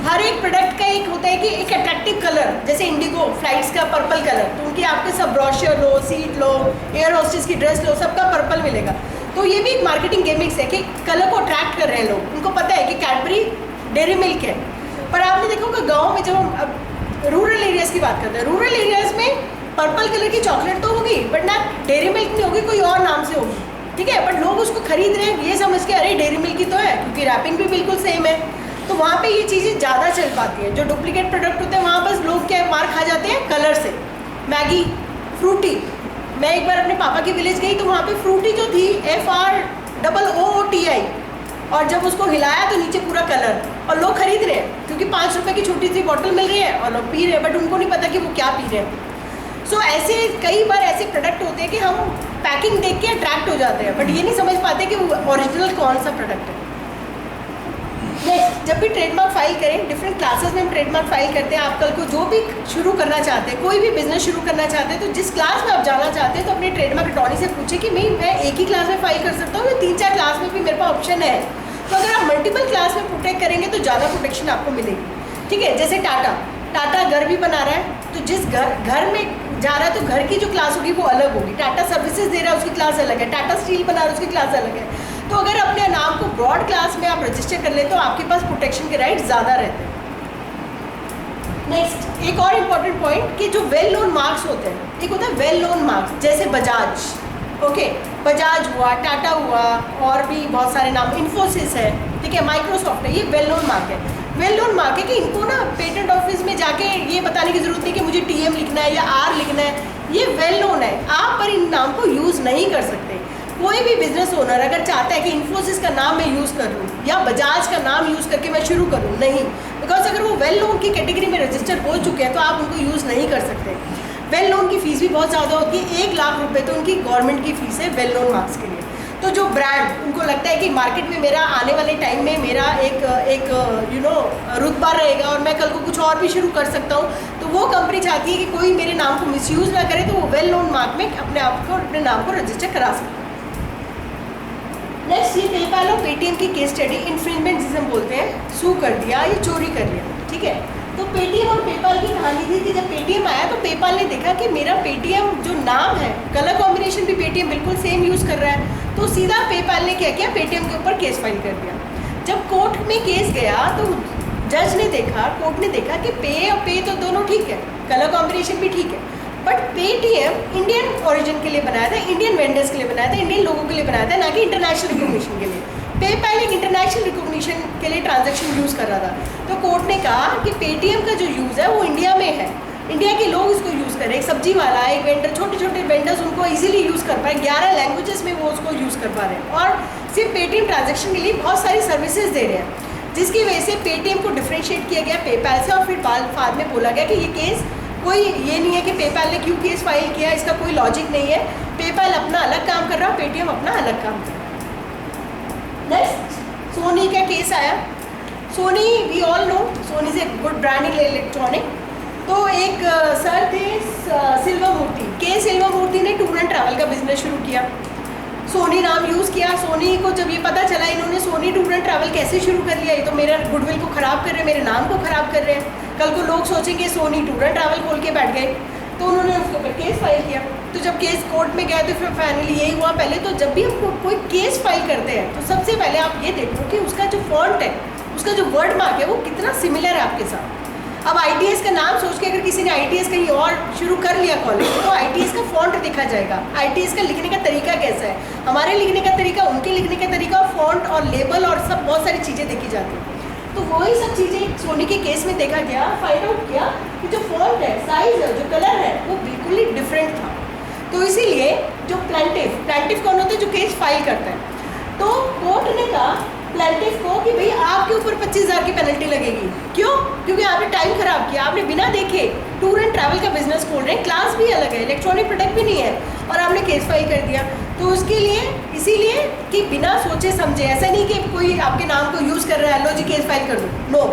हर एक प्रोडक्ट का एक होता है कि एक अट्रैक्टिव कलर, जैसे इंडिगो फ्लाइट्स का पर्पल कलर, तो उनके आपके सब ब्रोशर लो, सीट लो, एयर होस्टेस की ड्रेस लो, सबका पर्पल मिलेगा। तो ये भी एक मार्केटिंग गेमिक्स है कि कलर को अट्रैक्ट कर रहे हैं लोग, उनको पता है कि कैडबरी डेयरी मिल्क है। पर आपने देखा होगा गाँव में जब हम रूरल एरियाज़ की बात करते हैं, रूरल एरियाज़ में पर्पल कलर की चॉकलेट तो होगी बट ना डेयरी मिल्क नहीं होगी, कोई और नाम से होगी, ठीक है, बट लोग उसको खरीद रहे हैं ये समझ के अरे डेयरी मिल्क की तो है, क्योंकि रैपिंग भी बिल्कुल सेम है। तो वहाँ पे ये चीज़ें ज़्यादा चल पाती है। जो डुप्लीकेट प्रोडक्ट होते हैं वहाँ बस लोग क्या मार खा जाते हैं कलर से। मैगी, फ्रूटी, मैं एक बार अपने पापा की विलेज गई तो वहाँ पे फ्रूटी जो थी FROOTI, और जब उसको हिलाया तो नीचे पूरा कलर, और लोग खरीद रहे हैं क्योंकि 5 रुपये की छोटी सी बॉटल मिल रही है और लोग पी रहे हैं, बट उनको नहीं पता कि वो क्या पी रहे हैं। सो ऐसे कई बार ऐसे प्रोडक्ट होते हैं कि हम पैकिंग देख के अट्रैक्ट हो जाते हैं, बट ये नहीं समझ पाते कि वो ओरिजिनल कौन सा प्रोडक्ट है। नेक्स्ट, जब भी ट्रेडमार्क फाइल करें, डिफरेंट क्लासेस में हम ट्रेडमार्क फाइल करते हैं। आप कल को जो भी शुरू करना चाहते हैं, कोई भी बिजनेस शुरू करना चाहते हैं, तो जिस क्लास में आप जाना चाहते हैं तो अपने ट्रेडमार्क अटॉर्नी से पूछे कि मैं एक ही क्लास में फाइल कर सकता हूँ या 3-4 क्लास में भी मेरे पास ऑप्शन है। तो अगर आप मल्टीपल क्लास में प्रोटेक्ट करेंगे तो ज़्यादा प्रोटेक्शन आपको मिलेगी, ठीक है। जैसे टाटा घर भी बना रहा है, तो जिस घर में जा रहा है तो घर की जो क्लास होगी वो अलग होगी। टाटा सर्विसेज दे रहा है उसकी क्लास अलग है, टाटा स्टील बना रहा है उसकी क्लास अलग है। तो अगर अपने नाम को ब्रॉड क्लास में आप रजिस्टर कर ले तो आपके पास प्रोटेक्शन के राइट ज़्यादा रहते हैं। नेक्स्ट, एक और इम्पॉर्टेंट पॉइंट कि जो वेल नोन मार्क्स होते हैं, एक होता है वेल नोन मार्क्स, जैसे बजाज, ओके, बजाज हुआ, टाटा हुआ, और भी बहुत सारे नाम, इन्फोसिस है, ठीक है, माइक्रोसॉफ्ट है, ये वेल नोन मार्क है। वेल नोन मार्क है कि इनको ना पेटेंट ऑफिस में जाके ये बताने की जरूरत नहीं कि मुझे TM लिखना है या R लिखना है, ये वेल नोन है, आप पर इन नाम को यूज़ नहीं कर सकते। कोई भी बिजनेस ओनर अगर चाहता है कि इन्फोसिस का नाम मैं यूज़ कर लूँ या बजाज का नाम यूज़ करके मैं शुरू करूँ, नहीं, बिकॉज अगर वो वेल नोन की कैटेगरी में रजिस्टर हो चुके हैं तो आप उनको यूज़ नहीं कर सकते। वेल नोन की फीस भी बहुत ज़्यादा होती है, 1 लाख रुपये तो उनकी गवर्नमेंट की फीस है वेल नोन मार्क्स के लिए। तो जो ब्रांड उनको लगता है कि मार्केट में मेरा आने वाले टाइम में मेरा एक रुतबा रहेगा और मैं कल को कुछ और भी शुरू कर सकता हूँ, तो वो कंपनी चाहती है कि कोई मेरे नाम को मिसयूज़ ना करे, तो वो वेल नोन मार्क में अपने आप को अपने नाम को रजिस्टर करा सकते हैं। नेक्स्ट, ये पेपाल और पेटीएम की केस स्टडी, इन्फ्रिंजमेंट जिसे हम बोलते हैं, सू कर दिया, ये चोरी कर लिया, ठीक है। तो पेटीएम और पेपाल की कहानी थी कि जब पेटीएम आया तो पेपाल ने देखा कि मेरा पेटीएम जो नाम है, कलर कॉम्बिनेशन भी पेटीएम बिल्कुल सेम यूज़ कर रहा है, तो सीधा पेपाल ने क्या किया, पेटीएम के ऊपर केस फाइल कर दिया। जब कोर्ट में केस गया तो जज ने देखा, कोर्ट ने देखा कि पे और पे तो दोनों ठीक है, कलर कॉम्बिनेशन भी ठीक है, बट पेटीएम इंडियन ओरिजिन के लिए बनाया था, इंडियन वेंडर्स के लिए बनाया था, इंडियन लोगों के लिए बनाया था, ना कि इंटरनेशनल रिकॉग्निशन के लिए। पेपाल एक इंटरनेशनल रिकॉग्निशन के लिए ट्रांजैक्शन यूज़ कर रहा था, तो कोर्ट ने कहा कि पेटीएम का जो यूज़ है वो इंडिया में है, इंडिया के लोग इसको यूज़ करें। एक सब्जी वाला, एक वेंडर, छोटे छोटे वेंडर्स उनको इजीली यूज़ कर पाए, 11 लैंग्वेजेस में वो उसको यूज़ कर पा रहे हैं, और सिर्फ पेटीएम ट्रांजैक्शन के लिए बहुत सारी सर्विसेज दे रहे हैं, जिसकी वजह से पेटीएम को डिफ्रेंशिएट किया गया पेपाल से। और फिर बाद में बोला गया कि ये केस कोई ये नहीं है कि पेपाल ने क्यों केस फाइल किया, इसका कोई लॉजिक नहीं है, पेपाल अपना अलग काम कर रहा है, पेटीएम अपना अलग काम कर रहा है। नेक्स्ट, सोनी का केस आया। Sony, we all know, Sony is a good brand in electronic. तो एक सर थे सिल्वा मूर्ति, के सिल्वा मूर्ति ने टूर एंड ट्रैवल का बिजनेस शुरू किया। सोनी नाम यूज़ किया। सोनी को जब ये पता चला, इन्होंने सोनी टूर एंड ट्रैवल कैसे शुरू कर लिया, ये तो मेरा गुडविल को ख़राब कर रहे हैं, मेरे नाम को ख़राब कर रहे हैं। कल को लोग सोचेंगे सोनी टूर एंड ट्रैवल खोल के बैठ गए, तो उन्होंने उसके ऊपर केस फाइल किया। तो जब केस कोर्ट में गया तो फिर फाइनली यही हुआ। पहले तो जब भी हम कोई केस फाइल करते हैं तो सबसे पहले आप ये देखो कि उसका जो फॉन्ट है, उसका जो वर्ड मार्क है, वो कितना सिमिलर है आपके साथ। अब ITS का नाम सोच के अगर किसी ने ITS कहीं और शुरू कर लिया कॉलेज, तो ITS का फॉन्ट देखा जाएगा, ITS का लिखने का तरीका कैसा है, हमारे लिखने का तरीका, उनके लिखने का तरीका, फॉन्ट और लेबल और सब बहुत सारी चीज़ें देखी जाती हैं। तो वही सब चीज़ें सोनी के केस में देखा गया, फाइंड आउट किया कि जो फॉन्ट है, साइज है, जो कलर है, वो बिल्कुल ही डिफरेंट था। तो इसीलिए जो प्लेंटिफ कौन होता है, जो केस फाइल करता है, तो कोर्ट ने कहा प्लेंटिफ को कि भाई आपके ऊपर 25,000 की पेनल्टी लगेगी। क्यों? क्योंकि आपने टाइम खराब किया, आपने बिना देखे टूर एंड ट्रैवल का बिजनेस खोल रहे हैं, क्लास भी अलग है, इलेक्ट्रॉनिक प्रोडक्ट भी नहीं है, और आपने केस फाइल कर दिया। तो उसके लिए इसीलिए कि बिना सोचे समझे, ऐसा नहीं कि कोई आपके नाम को यूज़ कर रहा है, लो जी केस फाइल कर दो, नो।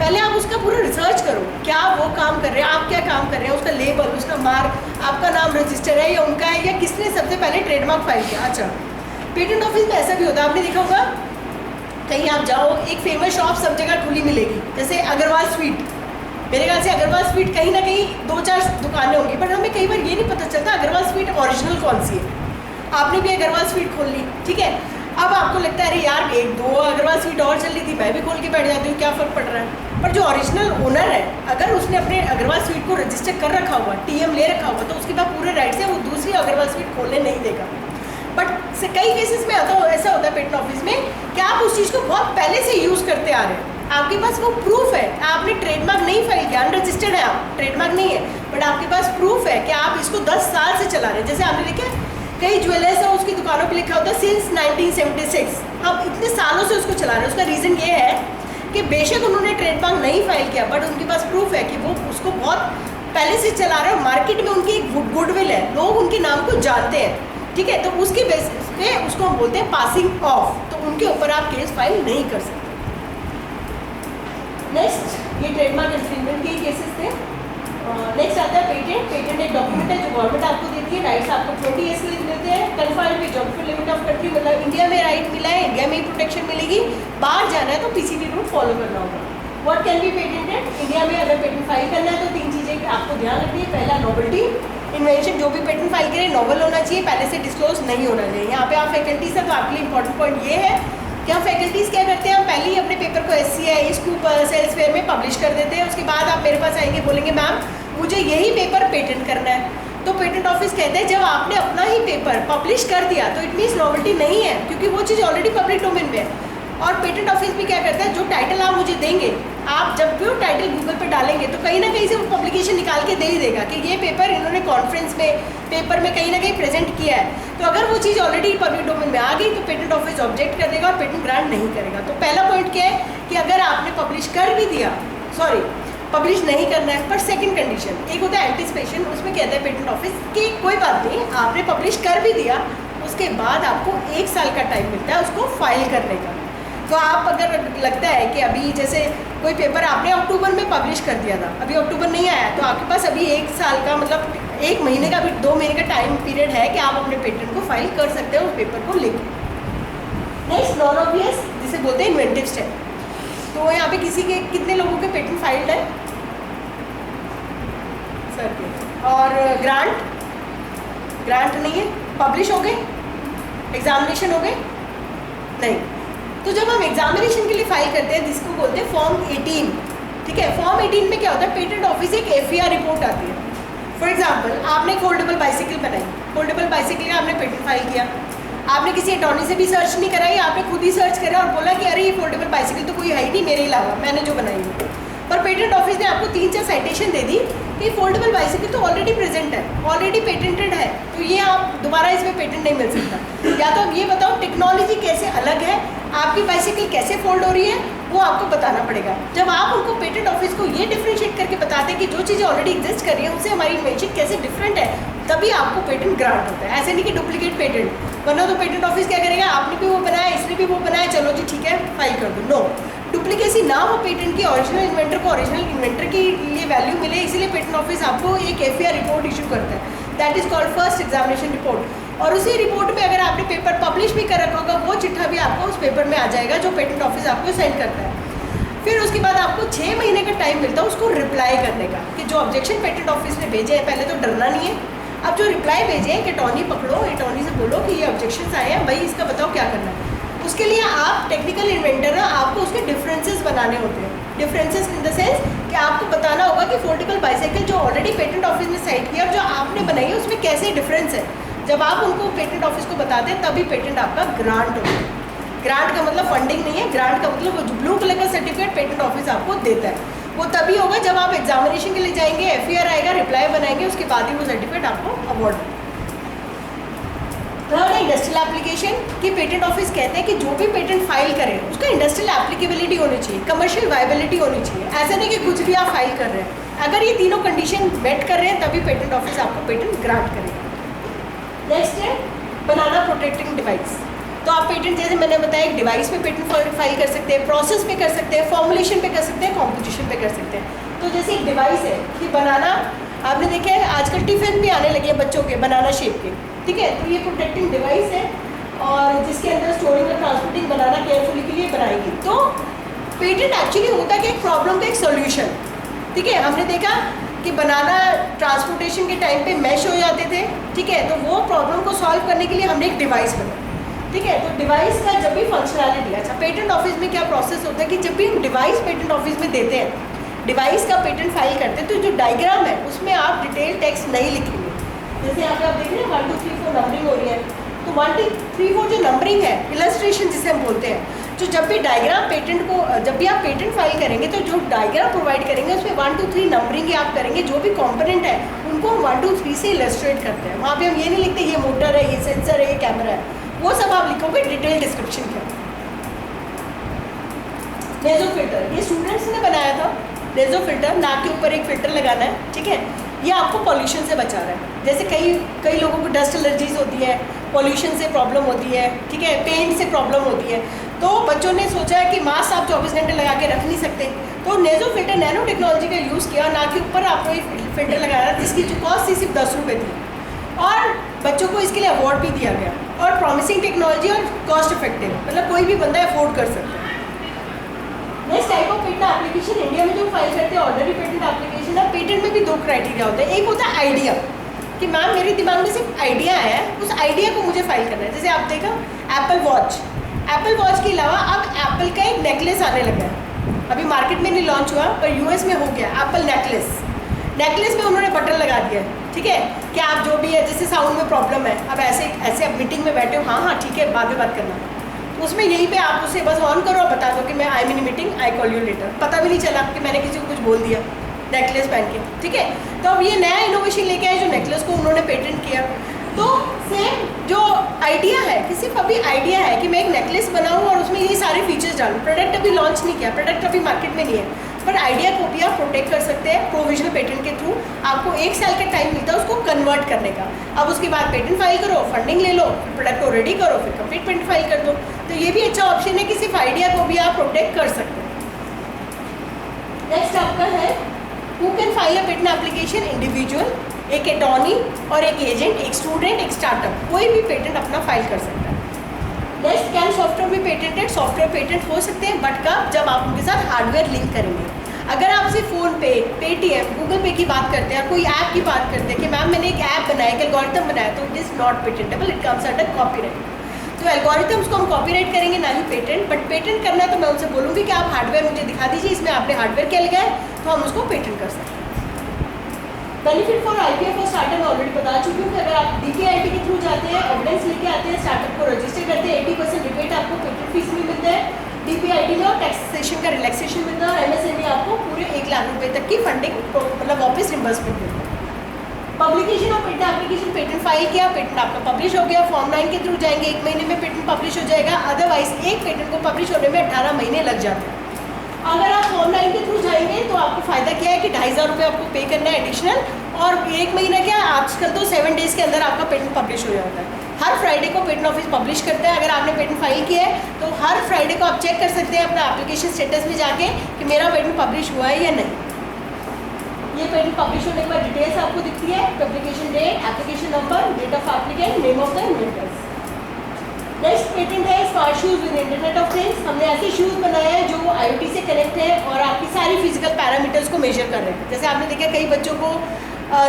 पहले आप उसका पूरा रिसर्च करो, क्या वो काम कर रहे हैं, आप क्या काम कर रहे हैं, उसका लेबल, उसका मार्क, आपका नाम रजिस्टर है या उनका है, या किसने सबसे पहले ट्रेडमार्क फाइल किया। अच्छा, पेटेंट ऑफिस में ऐसा भी होता है, आपने देखा होगा, कहीं आप जाओ, एक फेमस शॉप सब जगह खुली मिलेगी, जैसे अग्रवाल स्वीट। मेरे ख्याल से अग्रवाल स्वीट कहीं ना कहीं 2-4 दुकानें होंगी, बट हमें कई बार ये नहीं पता चलता अग्रवाल स्वीट ओरिजिनल कौन सी है। आपने भी अग्रवाल स्वीट खोल ली, ठीक है, अब आपको लगता है अरे यार 1-2 अग्रवाल स्वीट और चल रही थी, मैं भी खोल के बैठ जाती हूँ, क्या फ़र्क पड़ रहा है। पर जो ओरिजिनल ओनर है, अगर उसने अपने अग्रवाल स्वीट को रजिस्टर कर रखा हुआ, TM ले रखा हुआ, तो उसके बाद पूरे राइट से वो दूसरी अग्रवाल स्वीट खोलने नहीं देगा। बट से कई केसेस में ऐसा होता है पेटेंट ऑफिस में कि आप उस चीज़ को बहुत पहले से यूज़ करते आ रहे हैं, आपके पास वो प्रूफ है, आपने ट्रेडमार्क नहीं फाइल किया, अनरजिस्टर्ड है, आप ट्रेडमार्क नहीं है, बट आपके पास प्रूफ है कि आप इसको 10 साल से चला रहे हैं। जैसे आपने देखा कई ज्वेलर्स है, उसकी दुकानों पे लिखा होता है सिंस 1976, हम इतने सालों से उसको चला रहे हैं। उसका रीज़न ये है कि बेशक उन्होंने ट्रेडमार्क नहीं फाइल किया, बट उनके पास प्रूफ है कि वो उसको बहुत पहले से चला रहे हैं, मार्केट में उनकी एक गुडविल है, लोग उनके नाम को जानते हैं, ठीक है। तो उसके बेसिस पे उसको हम बोलते हैं पासिंग ऑफ, तो उनके ऊपर आप केस फाइल नहीं कर सकते। नेक्स्ट, ये ट्रेडमार्क इन्फ्रिंजमेंट के केसेस थे। नेक्स्ट आता है पेटेंट। पेटेंट एक डॉक्यूमेंट है जो गवर्नमेंट आपको देती है, राइट्स आपको 20 ईयर्स के लिए देते हैं, confined with geographical limit of country, मतलब इंडिया में राइट मिला है, इंडिया में ही प्रोटेक्शन मिलेगी, बाहर जाना है तो PCT रूट फॉलो करना होगा। What can be patented? India में अगर पेटेंट फाइल करना है तो 3 चीज़ें आपको ध्यान रखनी है। पहला, नोवेल्टी, इन्वेंशन जो भी पेटेंट फाइल करें नोवेल होना चाहिए, पहले से डिस्क्लोज नहीं होना चाहिए। यहाँ पे आप फैकल्टीज है तो आपके लिए इंपॉर्टेंट पॉइंट ये है कि हम फैकल्टीज़ क्या करते हैं, हम पहले ही अपने पेपर को SCI, स्कूपर्स, एल्सवेयर में पब्लिश कर देते हैं। उसके बाद आप मेरे पास आएंगे, बोलेंगे मैम मुझे यही पेपर पेटेंट करना है, तो पेटेंट ऑफिस कहते हैं जब आपने अपना ही पेपर पब्लिश कर दिया तो इट मीन्स नॉवेल्टी नहीं है, क्योंकि वो चीज़ ऑलरेडी पब्लिक डोमेन में है। और पेटेंट ऑफिस भी क्या करता है, जो टाइटल आप मुझे देंगे, आप जब भी वो टाइटल गूगल पे डालेंगे तो कहीं ना कहीं से वो पब्लिकेशन निकाल के दे ही देगा कि ये पेपर इन्होंने कॉन्फ्रेंस में, पेपर में कहीं ना कहीं प्रेजेंट किया है। तो अगर वो चीज़ ऑलरेडी पब्लिक डोमेन में आ गई तो पेटेंट ऑफिस ऑब्जेक्ट कर देगा और पेटेंट ग्रांट नहीं करेगा। तो पहला पॉइंट क्या है कि अगर आपने पब्लिश कर भी दिया, पब्लिश नहीं करना है, पर सेकंड कंडीशन एक होता है एंटिसिपेशन, उसमें कहता है पेटेंट ऑफिस कि कोई बात नहीं, आपने पब्लिश कर भी दिया, उसके बाद आपको 1 साल का टाइम मिलता है उसको फाइल करने का। तो आप अगर लगता है कि अभी जैसे कोई पेपर आपने अक्टूबर में पब्लिश कर दिया था, अभी अक्टूबर नहीं आया, तो आपके पास अभी 1 साल का मतलब 1 महीने का भी 2 महीने का टाइम पीरियड है कि आप अपने पेटेंट को फाइल कर सकते हो उस पेपर को लेकर। नेक्स्ट, नॉन ऑब्वियस, जिसे बोलते हैं इन्वेंटिव स्टेप। तो यहाँ पे किसी के कितने लोगों के पेटेंट फाइल्ड है सर के, और ग्रांट नहीं है, पब्लिश हो गए, एग्जामिनेशन हो गए नहीं। तो जब हम एग्जामिनेशन के लिए फाइल करते हैं जिसको बोलते हैं फॉर्म 18, ठीक है, फॉर्म 18 में क्या होता है, पेटेंट ऑफिस एक FER रिपोर्ट आती है। फॉर एग्जांपल आपने फोल्डेबल बाइसिकल बनाई, फोल्डेबल बाइसिकल का आपने पेटेंट फाइल किया, आपने किसी अटॉर्नी से भी सर्च नहीं कराई, आपने खुद ही सर्च करा और बोला कि अरे ये फोल्डेबल बाइसिकल तो कोई है ही नहीं मेरे अलावा, मैंने जो बनाई है। पर पेटेंट ऑफिस ने आपको 3-4 साइटेशन दे दी कि फोल्डेबल बाइसिकल तो ऑलरेडी प्रेजेंट है, ऑलरेडी पेटेंटेड है, तो ये आप दोबारा इसमें पेटेंट नहीं मिल सकता। या तो अब ये बताओ टेक्नोलॉजी कैसे अलग है, आपकी बाइसिकल कैसे फोल्ड हो रही है, वो आपको बताना पड़ेगा। जब आप उनको पेटेंट ऑफिस को ये डिफ्रेंशिएट करके बताते हैं कि जो चीज़ें ऑलरेडी एग्जिस्ट कर रही है उससे हमारी इन्वेंशन कैसे डिफरेंट है, तभी आपको पेटेंट ग्रांट होता है। ऐसे नहीं कि डुप्लीकेट पेटेंट, वरना तो पेटेंट ऑफिस क्या करेगा, आपने भी वो बनाया, इसने भी वो बनाया, चलो जी ठीक है फाइल कर दो। नो, डुप्लीकेसी ना हो पेटेंट की, ओरिजिनल इन्वेंटर को ओरिजिनल इन्वेंटर की लिए वैल्यू मिले, इसीलिए पेटेंट ऑफिस आपको एक FER रिपोर्ट इशू करता है, that is called first examination report. और उसी रिपोर्ट में अगर आपने पेपर पब्लिश भी कर रखा होगा वो चिट्ठा भी आपको उस पेपर में आ जाएगा जो पेटेंट ऑफिस आपको सेंड करता है। फिर उसके बाद आपको 6 महीने का टाइम मिलता है उसको रिप्लाई करने का कि जो ऑब्जेक्शन पेटेंट ऑफिस ने भेजे हैं, पहले तो डरना नहीं है। अब जो रिप्लाई भेजे हैं कि अटॉर्नी पकड़ो, अटॉर्नी से बोलो कि ये ऑब्जेक्शंस आए हैं, भाई इसका बताओ क्या करना है। उसके लिए आप टेक्निकल इन्वेंटर ना, आपको उसके डिफरेंसेस बनाने होते हैं। डिफरेंसेस इन द सेंस कि आपको बताना होगा कि फोल्डेबल बाइसाइकिल जो ऑलरेडी पेटेंट ऑफिस ने साइट किया और जो आपने बनाई है उसमें कैसे डिफरेंस है। जब आप उनको पेटेंट ऑफिस को बताते हैं तभी पेटेंट आपका ग्रांट होता है। ग्रांट का मतलब फंडिंग नहीं है, ग्रांट का मतलब वो जो ब्लू कलर का सर्टिफिकेट पेटेंट ऑफिस आपको देता है वो तभी होगा जब आप एग्जामिनेशन के लिए जाएंगे, FER आएगा, रिप्लाई बनाएंगे, उसके बाद ही वो सर्टिफिकेट आपको अवार्ड। थर्ड है इंडस्ट्रियल एप्लीकेशन कि पेटेंट ऑफिस कहते हैं कि जो भी पेटेंट फाइल करें उसका इंडस्ट्रियल एप्लीकेबिलिटी होनी चाहिए, कमर्शियल वायबिलिटी होनी चाहिए। ऐसा नहीं कि कुछ भी आप फाइल कर रहे हैं, अगर ये तीनों कंडीशन मेट कर रहे हैं तभी पेटेंट ऑफिस आपको पेटेंट ग्रांट करेगा। नेक्स्ट है बनाना प्रोटेक्टिंग डिवाइस। तो आप पेटेंट जैसे मैंने बताया एक डिवाइस पे पेटेंट फाइल कर सकते हैं, प्रोसेस पे कर सकते हैं, फॉर्मुलेशन पे कर सकते हैं, कॉम्पोजिशन पे कर सकते हैं। तो जैसे एक डिवाइस है कि बनाना, आपने देखा है आजकल टिफिन भी आने लगे हैं बच्चों के बनाना शेप के, ठीक है। तो ये प्रोटेक्टिंग डिवाइस है और जिसके अंदर स्टोरिंग और ट्रांसपोर्टिंग बनाना केयरफुली के लिए बनाएगी। तो पेटेंट एक्चुअली होता है कि एक प्रॉब्लम का एक सोल्यूशन, ठीक है। हमने देखा कि बनाना ट्रांसपोर्टेशन के टाइम पे मैश हो जाते थे, ठीक है। तो वो प्रॉब्लम को सॉल्व करने के लिए हमने एक डिवाइस बनाया, ठीक है। तो डिवाइस का जब भी फंक्शनैलिटी, अच्छा पेटेंट ऑफिस में क्या प्रोसेस होता है कि जब भी हम डिवाइस पेटेंट ऑफिस में देते हैं, डिवाइस का पेटेंट फाइल करते हैं, तो जो डायग्राम है उसमें आप डिटेल टेक्स्ट नहीं लिखेंगे। जैसे यहाँ पे आप देख रहे हैं 1 2 3 4 नंबरिंग हो रही है, तो 1 2 3 4 जो नंबरिंग है, इलस्ट्रेशन जिसे हम बोलते हैं, जो जब भी डायग्राम पेटेंट को, जब भी आप पेटेंट फाइल करेंगे तो जो डायग्राम प्रोवाइड करेंगे उसमें 1 2 3 नंबरिंग आप करेंगे, जो भी कॉम्पोनेंट है उनको हम 1 2 3 से इलस्ट्रेट करते हैं। वहाँ पे हम ये नहीं लिखते ये मोटर है, ये सेंसर है, ये कैमरा है, वो सब आप लिखोगे डिटेल डिस्क्रिप्शन के। नेजो फिल्टर ये स्टूडेंट्स ने बनाया था। नेजो फिल्टर, नाक के ऊपर एक फिल्टर लगाना है, ठीक है। ये आपको पॉल्यूशन से बचा रहा है। जैसे कई लोगों को डस्ट एलर्जीज होती है, पॉल्यूशन से प्रॉब्लम होती है, ठीक है, पेंट से प्रॉब्लम होती है। तो बच्चों ने सोचा है कि मास्क आप 24 घंटे लगा के रख नहीं सकते, तो नेजो फिल्टर नैनो टेक्नोलॉजी का यूज़ किया, नाक के ऊपर आपको एक फिल्टर लगाया जिसकी जो कॉस्ट थी सिर्फ 10 रुपये थी और बच्चों को इसके लिए अवार्ड भी दिया गया। और प्रॉमिसिंग टेक्नोलॉजी और कॉस्ट इफेक्टिव, मतलब कोई भी बंदा अफोर्ड कर सकता है। Next type of patent application India में जो फाइल करते हैं ऑर्डनरी पेटेंट एप्लीकेशन है। पेटेंट में भी 2 क्राइटेरिया होते हैं। एक होता है आइडिया कि मैम मेरे दिमाग में सिर्फ आइडिया है, उस आइडिया को मुझे फाइल करना है। जैसे आप देखा एप्पल वॉच के अलावा अब एप्पल का एक नेकलेस आने लगा है, अभी मार्केट में नहीं लॉन्च हुआ पर US में हो गया एप्पल नेकलेस में उन्होंने बटन लगा दिया है, ठीक है। कि आप जो भी है, जैसे साउंड में प्रॉब्लम है, अब ऐसे अब मीटिंग में बैठे हो, हाँ ठीक है बाद में बात करना, उसमें यहीं पे आप उसे बस ऑन करो और बता दो कि मैं I am in meeting, I call you later. पता भी नहीं चला कि मैंने किसी को कुछ बोल दिया नेकलेस पहन के, ठीक है। तो अब ये नया इनोवेशन लेके आए जो नेकलेस को उन्होंने पेटेंट किया। तो सेम जो आइडिया है कि सिर्फ अभी आइडिया है कि मैं एक नेकलेस बनाऊँ और उसमें ये सारे फीचर्स डालूँ, प्रोडक्ट अभी लॉन्च नहीं किया, प्रोडक्ट अभी मार्केट में नहीं है, पर आइडिया को भी आप प्रोटेक्ट कर सकते हैं प्रोविजनल पेटेंट के थ्रू। आपको 1 साल का टाइम मिलता है उसको कन्वर्ट करने का। अब उसके बाद पेटेंट फाइल करो, फंडिंग ले लो, प्रोडक्ट को रेडी करो, फिर कंप्लीट पेटेंट फाइल कर दो। तो ये भी अच्छा ऑप्शन है कि सिर्फ आइडिया को भी आप प्रोटेक्ट कर सकते हैं। नेक्स्ट आपका है who can file a patent application, individual, एक अटॉर्नी और एक एजेंट, एक स्टूडेंट, एक स्टार्टअप, कोई भी पेटेंट अपना फाइल कर सकता है। नेक्स्ट कैन सॉफ्टवेयर भी पेटेंटेड, सॉफ्टवेयर पेटेंट हो सकते हैं बट कब, जब आप उनके साथ हार्डवेयर लिंक करेंगे। अगर आप सिर्फ फ़ोनपे, पेटीएम, गूगल पे की बात करते हैं और कोई ऐप की बात करते हैं कि मैम मैंने एक ऐप बनाया, एक एल्गोरिथम बनाया, तो it is not patentable, it comes under copyright. तो एल्गोरिथम्स को हम कॉपीराइट करेंगे ना ही पेटेंट, बट पेटेंट करना है तो मैं उनसे बोलूँगी कि आप हार्डवेयर मुझे दिखा दीजिए, इसमें आपने हार्डवेयर क्या लिखा है, तो हम उसको पेटेंट कर सकते हैं। बेनिफिट फॉर IPF और स्टार्टअप मैं ऑलरेडी बता चुकी हूँ कि अगर आप DPIIT के थ्रू जाते हैं, एविडेंस लेके आते हैं, स्टार्टअप को रजिस्टर करते हैं, 80% रिबेट आपको पेटेंट फीस में मिलता है DPIIT में, और टैक्सेशन का रिलैक्सेशन मिलता है, और MSME आपको पूरे 1 लाख रुपये तक की फंडिंग मतलब वापस रिम्बर्समेंट मिलता है। Publication of patent application, patent file किया, पेटेंट आपका पब्लिश हो गया, फॉर्म 9 के थ्रू जाएंगे, 1 महीने में पेटेंट पब्लिश हो जाएगा। अदरवाइज एक पेटेंट को पब्लिश होने में 18 महीने लग जाते हैं। अगर आप फॉर्म 9 के थ्रू जाएंगे तो आपको फ़ायदा क्या है कि 2,500 रुपये आपको पे करना है एडिशनल, और 1 महीना क्या, आजकल तो 7 डेज़ के अंदर आपका पेटेंट पब्लिश हो जाता है। हर फ्राइडे को पेटेंट ऑफिस पब्लिश करता है। अगर आपने पेटेंट फाइल किया है तो हर फ्राइडे को आप चेक कर सकते हैं अपना एप्लीकेशन स्टेटस में जाके कि मेरा पेटेंट पब्लिश हुआ है या नहीं। ये पेटेंट पब्लिश होने के बाद डिटेल्स आपको दिखती है, publication date, application number, date of applicant, name of the inventors. Next patent है smart shoes with internet of things. हमने ऐसे शूज बनाए हैं जो IoT से कनेक्ट है और आपकी सारी फिजिकल पैरामीटर्स को मेजर कर रहे हैं। जैसे आपने देखा कई बच्चों को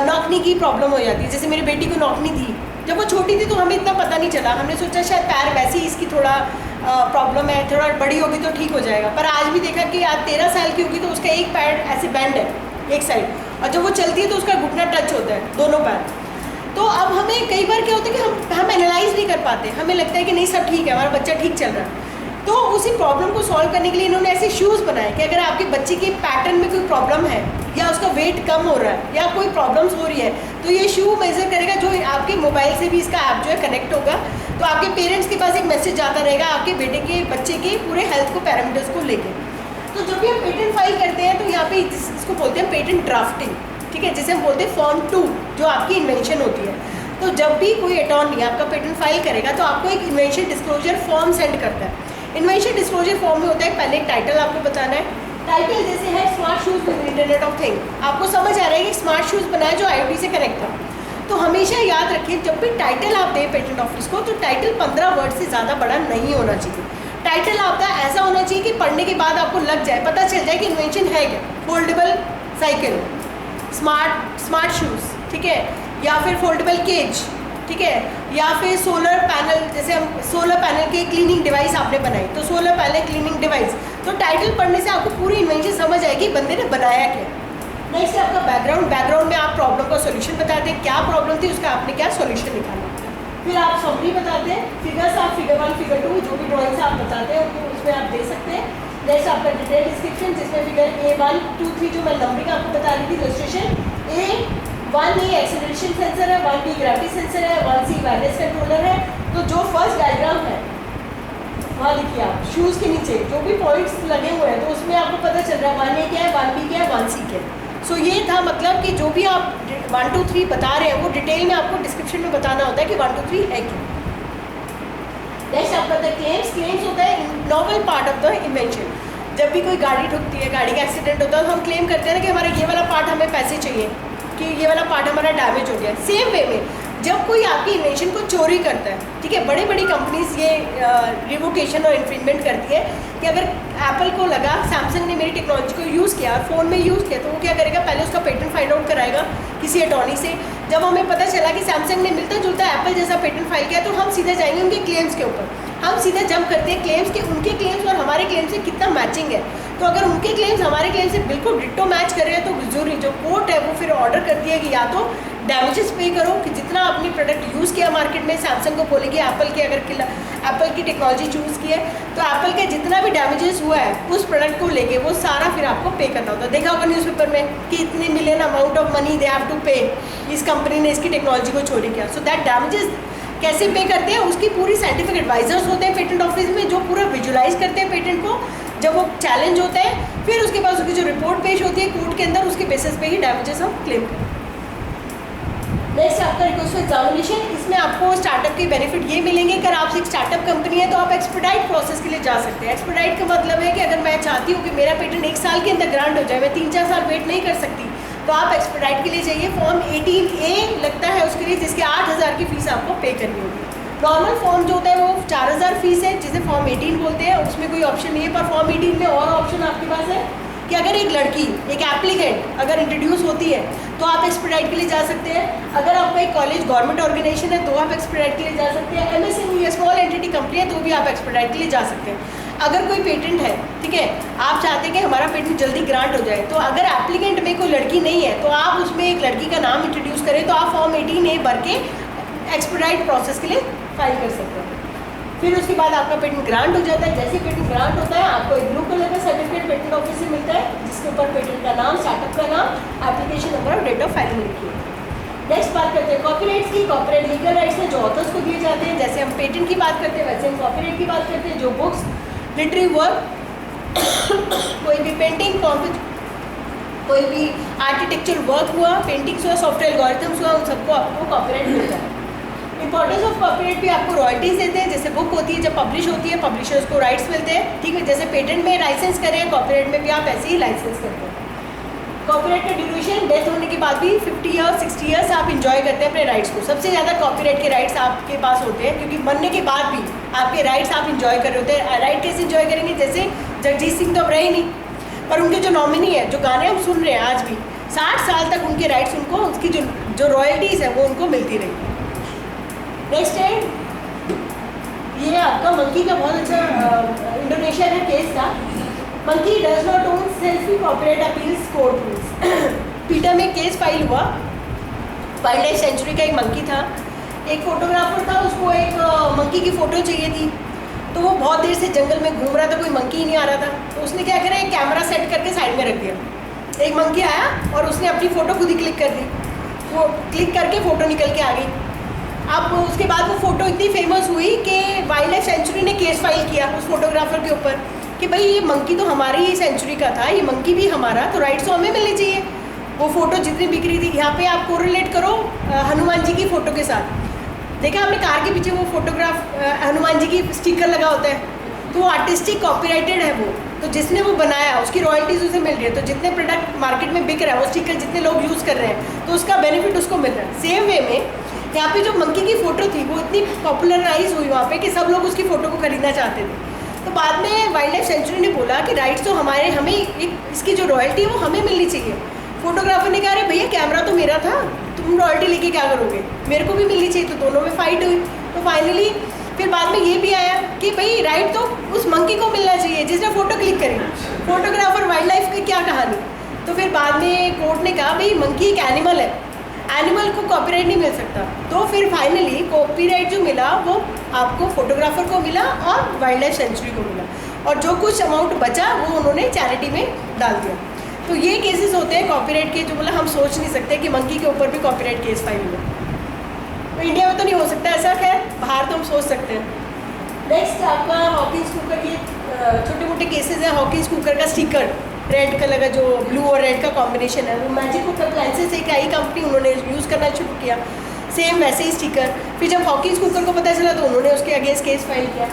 नॉकनी की प्रॉब्लम हो जाती है, जैसे मेरी बेटी को नॉकनी थी, जब वो छोटी थी तो हमें इतना पता नहीं चला, हमने सोचा शायद पैर वैसे ही इसकी थोड़ा प्रॉब्लम है, थोड़ा बड़ी होगी तो ठीक हो जाएगा। पर आज भी देखा कि आज 13 साल की होगी तो उसका एक पैर ऐसे बैंड है एक साइड, और जब वो चलती है तो उसका घुटना टच होता है दोनों पैर। तो अब हमें कई बार क्या होता है कि हम एनालाइज नहीं कर पाते, हमें लगता है कि नहीं सब ठीक है, हमारा बच्चा ठीक चल रहा है। तो उसी प्रॉब्लम को सॉल्व करने के लिए इन्होंने ऐसे शूज़ बनाए कि अगर आपके बच्चे के पैटर्न में कोई प्रॉब्लम है या उसका वेट कम हो रहा है या कोई प्रॉब्लम्स हो रही है तो ये शू मेजर करेगा, जो आपके मोबाइल से भी इसका ऐप जो है कनेक्ट होगा, तो आपके पेरेंट्स के पास एक मैसेज आता रहेगा आपके बेटे के बच्चे के पूरे हेल्थ को पैरामीटर्स को लेकर। तो जब भी हम पेटेंट फाइल करते हैं तो यहाँ पे इसको बोलते हैं पेटेंट ड्राफ्टिंग, ठीक है, जिसे हम बोलते हैं फॉर्म 2 जो आपकी इन्वेंशन होती है। तो जब भी कोई अटॉर्नी आपका पेटेंट फाइल करेगा तो आपको एक इन्वेंशन डिस्क्लोजर फॉर्म सेंड करता है। इन्वेंशन डिस्क्लोजर फॉर्म में होता है पहले एक टाइटल आपको बताना है, टाइटल जैसे है smart shoes with internet of thing, आपको समझ आ रहा है कि स्मार्ट शूज़ बनाया जो IoT से कनेक्ट था। तो हमेशा याद रखिए जब भी टाइटल आप दें पेटेंट ऑफिस को तो टाइटल 15 वर्ड से ज़्यादा बड़ा नहीं होना चाहिए। टाइटल आपका ऐसा होना चाहिए कि पढ़ने के बाद आपको लग जाए, पता चल जाए कि इन्वेंशन है क्या, फोल्डेबल साइकिल, स्मार्ट शूज़, ठीक है, या फिर फोल्डेबल केज, ठीक है, या फिर सोलर पैनल, जैसे हम सोलर पैनल की क्लीनिंग डिवाइस आपने बनाई तो सोलर पैनल क्लीनिंग डिवाइस। तो टाइटल पढ़ने से आपको पूरी इन्वेंशन समझ आएगी बंदे ने बनाया क्या। नेक्स्ट है आपका बैकग्राउंड में आप प्रॉब्लम का सोल्यूशन बताते हैं, क्या प्रॉब्लम थी उसका आपने क्या सोल्यूशन निकाला। फिर आप समरी बताते हैं, फिगर्स आप फिगर 1 फिगर 2 जो भी ड्राइंग्स आप बताते हैं उनको उसमें आप दे सकते हैं। नेक्स्ट आपका डिटेल डिस्क्रिप्शन जिसमें फिगर A1 2 3 जो मैं नंबरिंग आपको बता रही थी इलस्ट्रेशन, A1 एक्सेलरेशन सेंसर है, 1B ग्रेविटी सेंसर है, 1C वायरलेस कंट्रोलर है। तो जो फर्स्ट डायग्राम है वहाँ देखिए आप शूज़ के नीचे जो भी पॉइंट्स लगे हुए हैं तो उसमें आपको पता चल रहा है 1A क्या है, 1B क्या है, 1C क्या है। सो ये था मतलब कि जो भी आप 1 2 3 बता रहे हैं वो डिटेल में आपको डिस्क्रिप्शन में बताना होता है कि 1 2 3 है क्या। नेक्स्ट आपका था क्लेम्स होता है normal part of the invention. जब भी कोई गाड़ी ठुकती है, गाड़ी का एक्सीडेंट होता है तो हम क्लेम करते हैं कि हमारा ये वाला पार्ट हमें पैसे चाहिए कि ये वाला पार्ट हमारा डैमेज हो गया। सेम वे में जब कोई आपकी इन्वेंशन को चोरी करता है, ठीक है, बड़ी बड़ी कंपनीज ये रिवोकेशन और इन्फ्रिंजमेंट करती है कि अगर एप्पल को लगा सैमसंग ने मेरी टेक्नोलॉजी को यूज़ किया और फ़ोन में यूज़ किया तो वो क्या करेगा, पहले उसका पेटेंट फाइंड आउट कराएगा किसी अटॉर्नी से। जब हमें पता चला कि सैमसंग ने मिलता जुलता एप्पल जैसा पेटेंट फाइल किया तो हम सीधे जाएंगे उनके क्लेम्स के ऊपर, हम सीधे जंप करते हैं क्लेम्स के, उनके क्लेम्स और हमारे क्लेम से कितना मैचिंग है। तो अगर उनके क्लेम्स हमारे क्लेम से बिल्कुल डिट्टो मैच कर रहे हैं तो जरूरी जो कोर्ट है वो फिर ऑर्डर करती है कि या तो डैमेजेस पे करो कि जितना अपनी प्रोडक्ट यूज़ किया मार्केट में, सैमसंग को बोलेगी एप्पल की अगर एप्पल की टेक्नोलॉजी चूज़ की है तो एप्पल के जितना भी डैमेजेस हुआ है उस प्रोडक्ट को लेके वो सारा फिर आपको पे करना होता है। देखा होगा न्यूज़पेपर में कि इतने million amount of money they have to pay, इस कंपनी ने इसकी टेक्नोलॉजी को चोरी किया। सो दैट डैमेजेस कैसे पे करते हैं उसकी पूरी साइंटिफिक एडवाइजर्स होते हैं पेटेंट ऑफिस में जो पूरा विजुलाइज करते हैं पेटेंट को। जब वो चैलेंज होता है फिर उसके बाद उसकी जो रिपोर्ट पेश होती है कोर्ट के अंदर उसके बेसिस पे ही डैमेजेस हम क्लेम करते हैं। नेक्स्ट आपका रिक्वेस्ट फॉर एग्जामिनेशन, इसमें आपको स्टार्टअप के बेनिफिट ये मिलेंगे अगर आप एक स्टार्टअप कंपनी है तो आप एक्सपर्टाइट प्रोसेस के लिए जा सकते हैं। एक्सपर्टाइट का मतलब है कि अगर मैं चाहती हूँ कि मेरा पेटेंट 1 साल के अंदर ग्रांट हो जाए, मैं 3-4 साल वेट नहीं कर सकती, तो आप एक्सपर्टाइट के लिए जाइए। फॉर्म 18A लगता है उसके लिए जिसके 8,000 की फीस आपको पे करनी होगी। नॉर्मल फॉर्म जो होता है वो 4,000 फीस है जिसे फॉर्म 18 बोलते हैं, उसमें कोई ऑप्शन नहीं है। पर फॉर्म 18 में और ऑप्शन आपके पास है कि अगर एक लड़की एक एप्लीकेंट अगर इंट्रोड्यूस होती है तो आप एक्सपर्टाइट के लिए जा सकते हैं। अगर आपका एक कॉलेज गवर्नमेंट ऑर्गेनाइजेशन है तो आप एक्सपर्टाइट के लिए जा सकते हैं। MSME या स्मॉल एंटिटी कंपनी है तो भी आप एक्सपर्टाइट के लिए जा सकते हैं। अगर कोई पेटेंट है, ठीक है, आप चाहते हैं कि हमारा पेटेंट जल्दी ग्रांट हो जाए, तो अगर एप्लीकेंट में कोई लड़की नहीं है तो आप उसमें एक लड़की का नाम इंट्रोड्यूस करें तो आप फॉर्म 18A भर के एक्सपर्टाइट प्रोसेस के लिए फाइल कर सकते हैं। फिर उसके बाद आपका पेटेंट ग्रांट हो जाता है। जैसे पेटेंट ग्रांट होता है आपको एक ब्लू कलर का सर्टिफिकेट पेटेंट ऑफिस से मिलता है जिसके ऊपर पेटेंट का नाम, स्टार्टअप का नाम, एप्लीकेशन नंबर और डेट ऑफ फाइलिंग लिखी है। नेक्स्ट बात करते हैं कॉपीराइट्स की। कॉपीराइट लीगल राइट्स हैं जो ऑथर्स को दिए जाते हैं। जैसे हम पेटेंट की बात करते हैं वैसे हम कॉपीराइट की बात करते हैं। जो बुक्स, लिटरेरी वर्क, कोई भी पेंटिंग, कोई भी आर्किटेक्चर वर्क हुआ, पेंटिंग्स हुआ, सॉफ्टवेयर एल्गोरिथम्स हुआ, उन सबको आपको कॉपीराइट मिलता है। इंपॉर्टेंस ऑफ कॉपीराइट भी आपको रॉयल्टीज देते हैं। जैसे बुक होती है जब पब्लिश होती है पब्लिशर्स को राइट्स मिलते हैं, ठीक है। जैसे पेटेंट में लाइसेंस करें कॉपीराइट में भी आप ऐसे ही लाइसेंस करते हैं। कॉपीराइट का ड्यूरेशन डेथ होने के बाद भी 50 ईयर्स 60 ईयर्स आप इंजॉय करते हैं अपने राइट्स को। सबसे ज़्यादा कॉपीराइट के राइट्स आपके पास होते हैं, क्योंकि मरने के बाद भी आपके राइट्स आप इंजॉय कर रहे होते हैं। राइट कैसे इंजॉय करेंगे? जैसे जगजीत सिंह तो अब रहे नहीं, पर उनके जो नॉमिनी है, जो गाने हम सुन रहे हैं आज भी, 60 साल तक उनके राइट्स उनको, उसकी जो रॉयल्टीज़ है वो उनको मिलती रही। नेक्स्ट है, ये आपका मंकी का बहुत अच्छा इंडोनेशिया का केस था। Monkey does not own self copyright appeals court rules. पीटा में केस फाइल हुआ। वाइल्ड लाइफ सेंचुरी का एक मंकी था, एक फोटोग्राफर था, उसको एक मंकी की फ़ोटो चाहिए थी, तो वो बहुत देर से जंगल में घूम रहा था, कोई मंकी ही नहीं आ रहा था। तो उसने क्या करा, एक कैमरा सेट करके साइड में रख दिया। एक मंकी आया और उसने अपनी फ़ोटो खुद ही क्लिक कर दी। वो क्लिक करके फ़ोटो निकल के आ गई। अब उसके बाद वो फ़ोटो इतनी फेमस हुई कि वाइल्ड लाइफ सेंचुरी ने केस फाइल किया उस फोटोग्राफर के ऊपर कि भाई ये मंकी तो हमारी ही सेंचुरी का था, ये मंकी भी हमारा, तो राइट्स तो हमें मिलनी चाहिए। वो फ़ोटो जितनी बिक रही थी, यहाँ पे आप कोरिलेट करो हनुमान जी की फ़ोटो के साथ। देखा आपने कार के पीछे वो फोटोग्राफ हनुमान जी की स्टिकर लगा होता है, तो वो आर्टिस्टिक कॉपीराइटेड है वो, तो जिसने वो बनाया उसकी रॉयल्टीज़ उसे मिल रही है। तो जितने प्रोडक्ट मार्केट में बिक रहा है, वो स्टिकर जितने लोग यूज़ कर रहे हैं, तो उसका बेनिफिट उसको मिल रहा है। सेम वे में यहाँ पे जो मंकी की फ़ोटो थी वो इतनी पॉपुलराइज हुई वहाँ पे कि सब लोग उसकी फ़ोटो को खरीदना चाहते थे। तो बाद में वाइल्ड लाइफ सेंचुरी ने बोला कि राइट्स तो हमारे, हमें इसकी जो रॉयल्टी है वो हमें मिलनी चाहिए। फोटोग्राफर ने कहा, अरे भैया कैमरा तो मेरा था, तुम रॉयल्टी लेके क्या करोगे, मेरे को भी मिलनी चाहिए। तो दोनों में फाइट हुई। तो फाइनली फिर बाद में ये भी आया कि भाई राइट तो उस मंकी को मिलना चाहिए जिसने फ़ोटो क्लिक करी, फोटोग्राफर वाइल्ड लाइफ की क्या कहानी। तो फिर बाद में कोर्ट ने कहा भाई मंकी एक एनिमल है, एनिमल को कॉपीराइट नहीं मिल सकता। तो फिर फाइनली कॉपीराइट जो मिला वो आपको फोटोग्राफर को मिला और वाइल्ड लाइफ सेंचुरी को मिला, और जो कुछ अमाउंट बचा वो उन्होंने चैरिटी में डाल दिया। तो ये केसेस होते हैं कॉपीराइट के, जो मतलब हम सोच नहीं सकते कि मंकी के ऊपर भी कॉपीराइट केस फाइल हुआ। तो इंडिया में तो नहीं हो सकता ऐसा, खैर बाहर तो हम सोच सकते हैं। नेक्स्ट आपका हॉकिंस कुकर के छोटे मोटे केसेस हैं। हॉकिंस कुकर का स्टिकर रेड कलर का, जो ब्लू और रेड का कॉम्बिनेशन है, वो मैजिक कुकर अप्लायंसेस एक आई कंपनी, उन्होंने यूज़ करना शुरू किया। सेम वैसे ही स्टिकर। फिर जब हॉकिंस कुकर को पता चला तो उन्होंने उसके अगेंस्ट केस फाइल किया।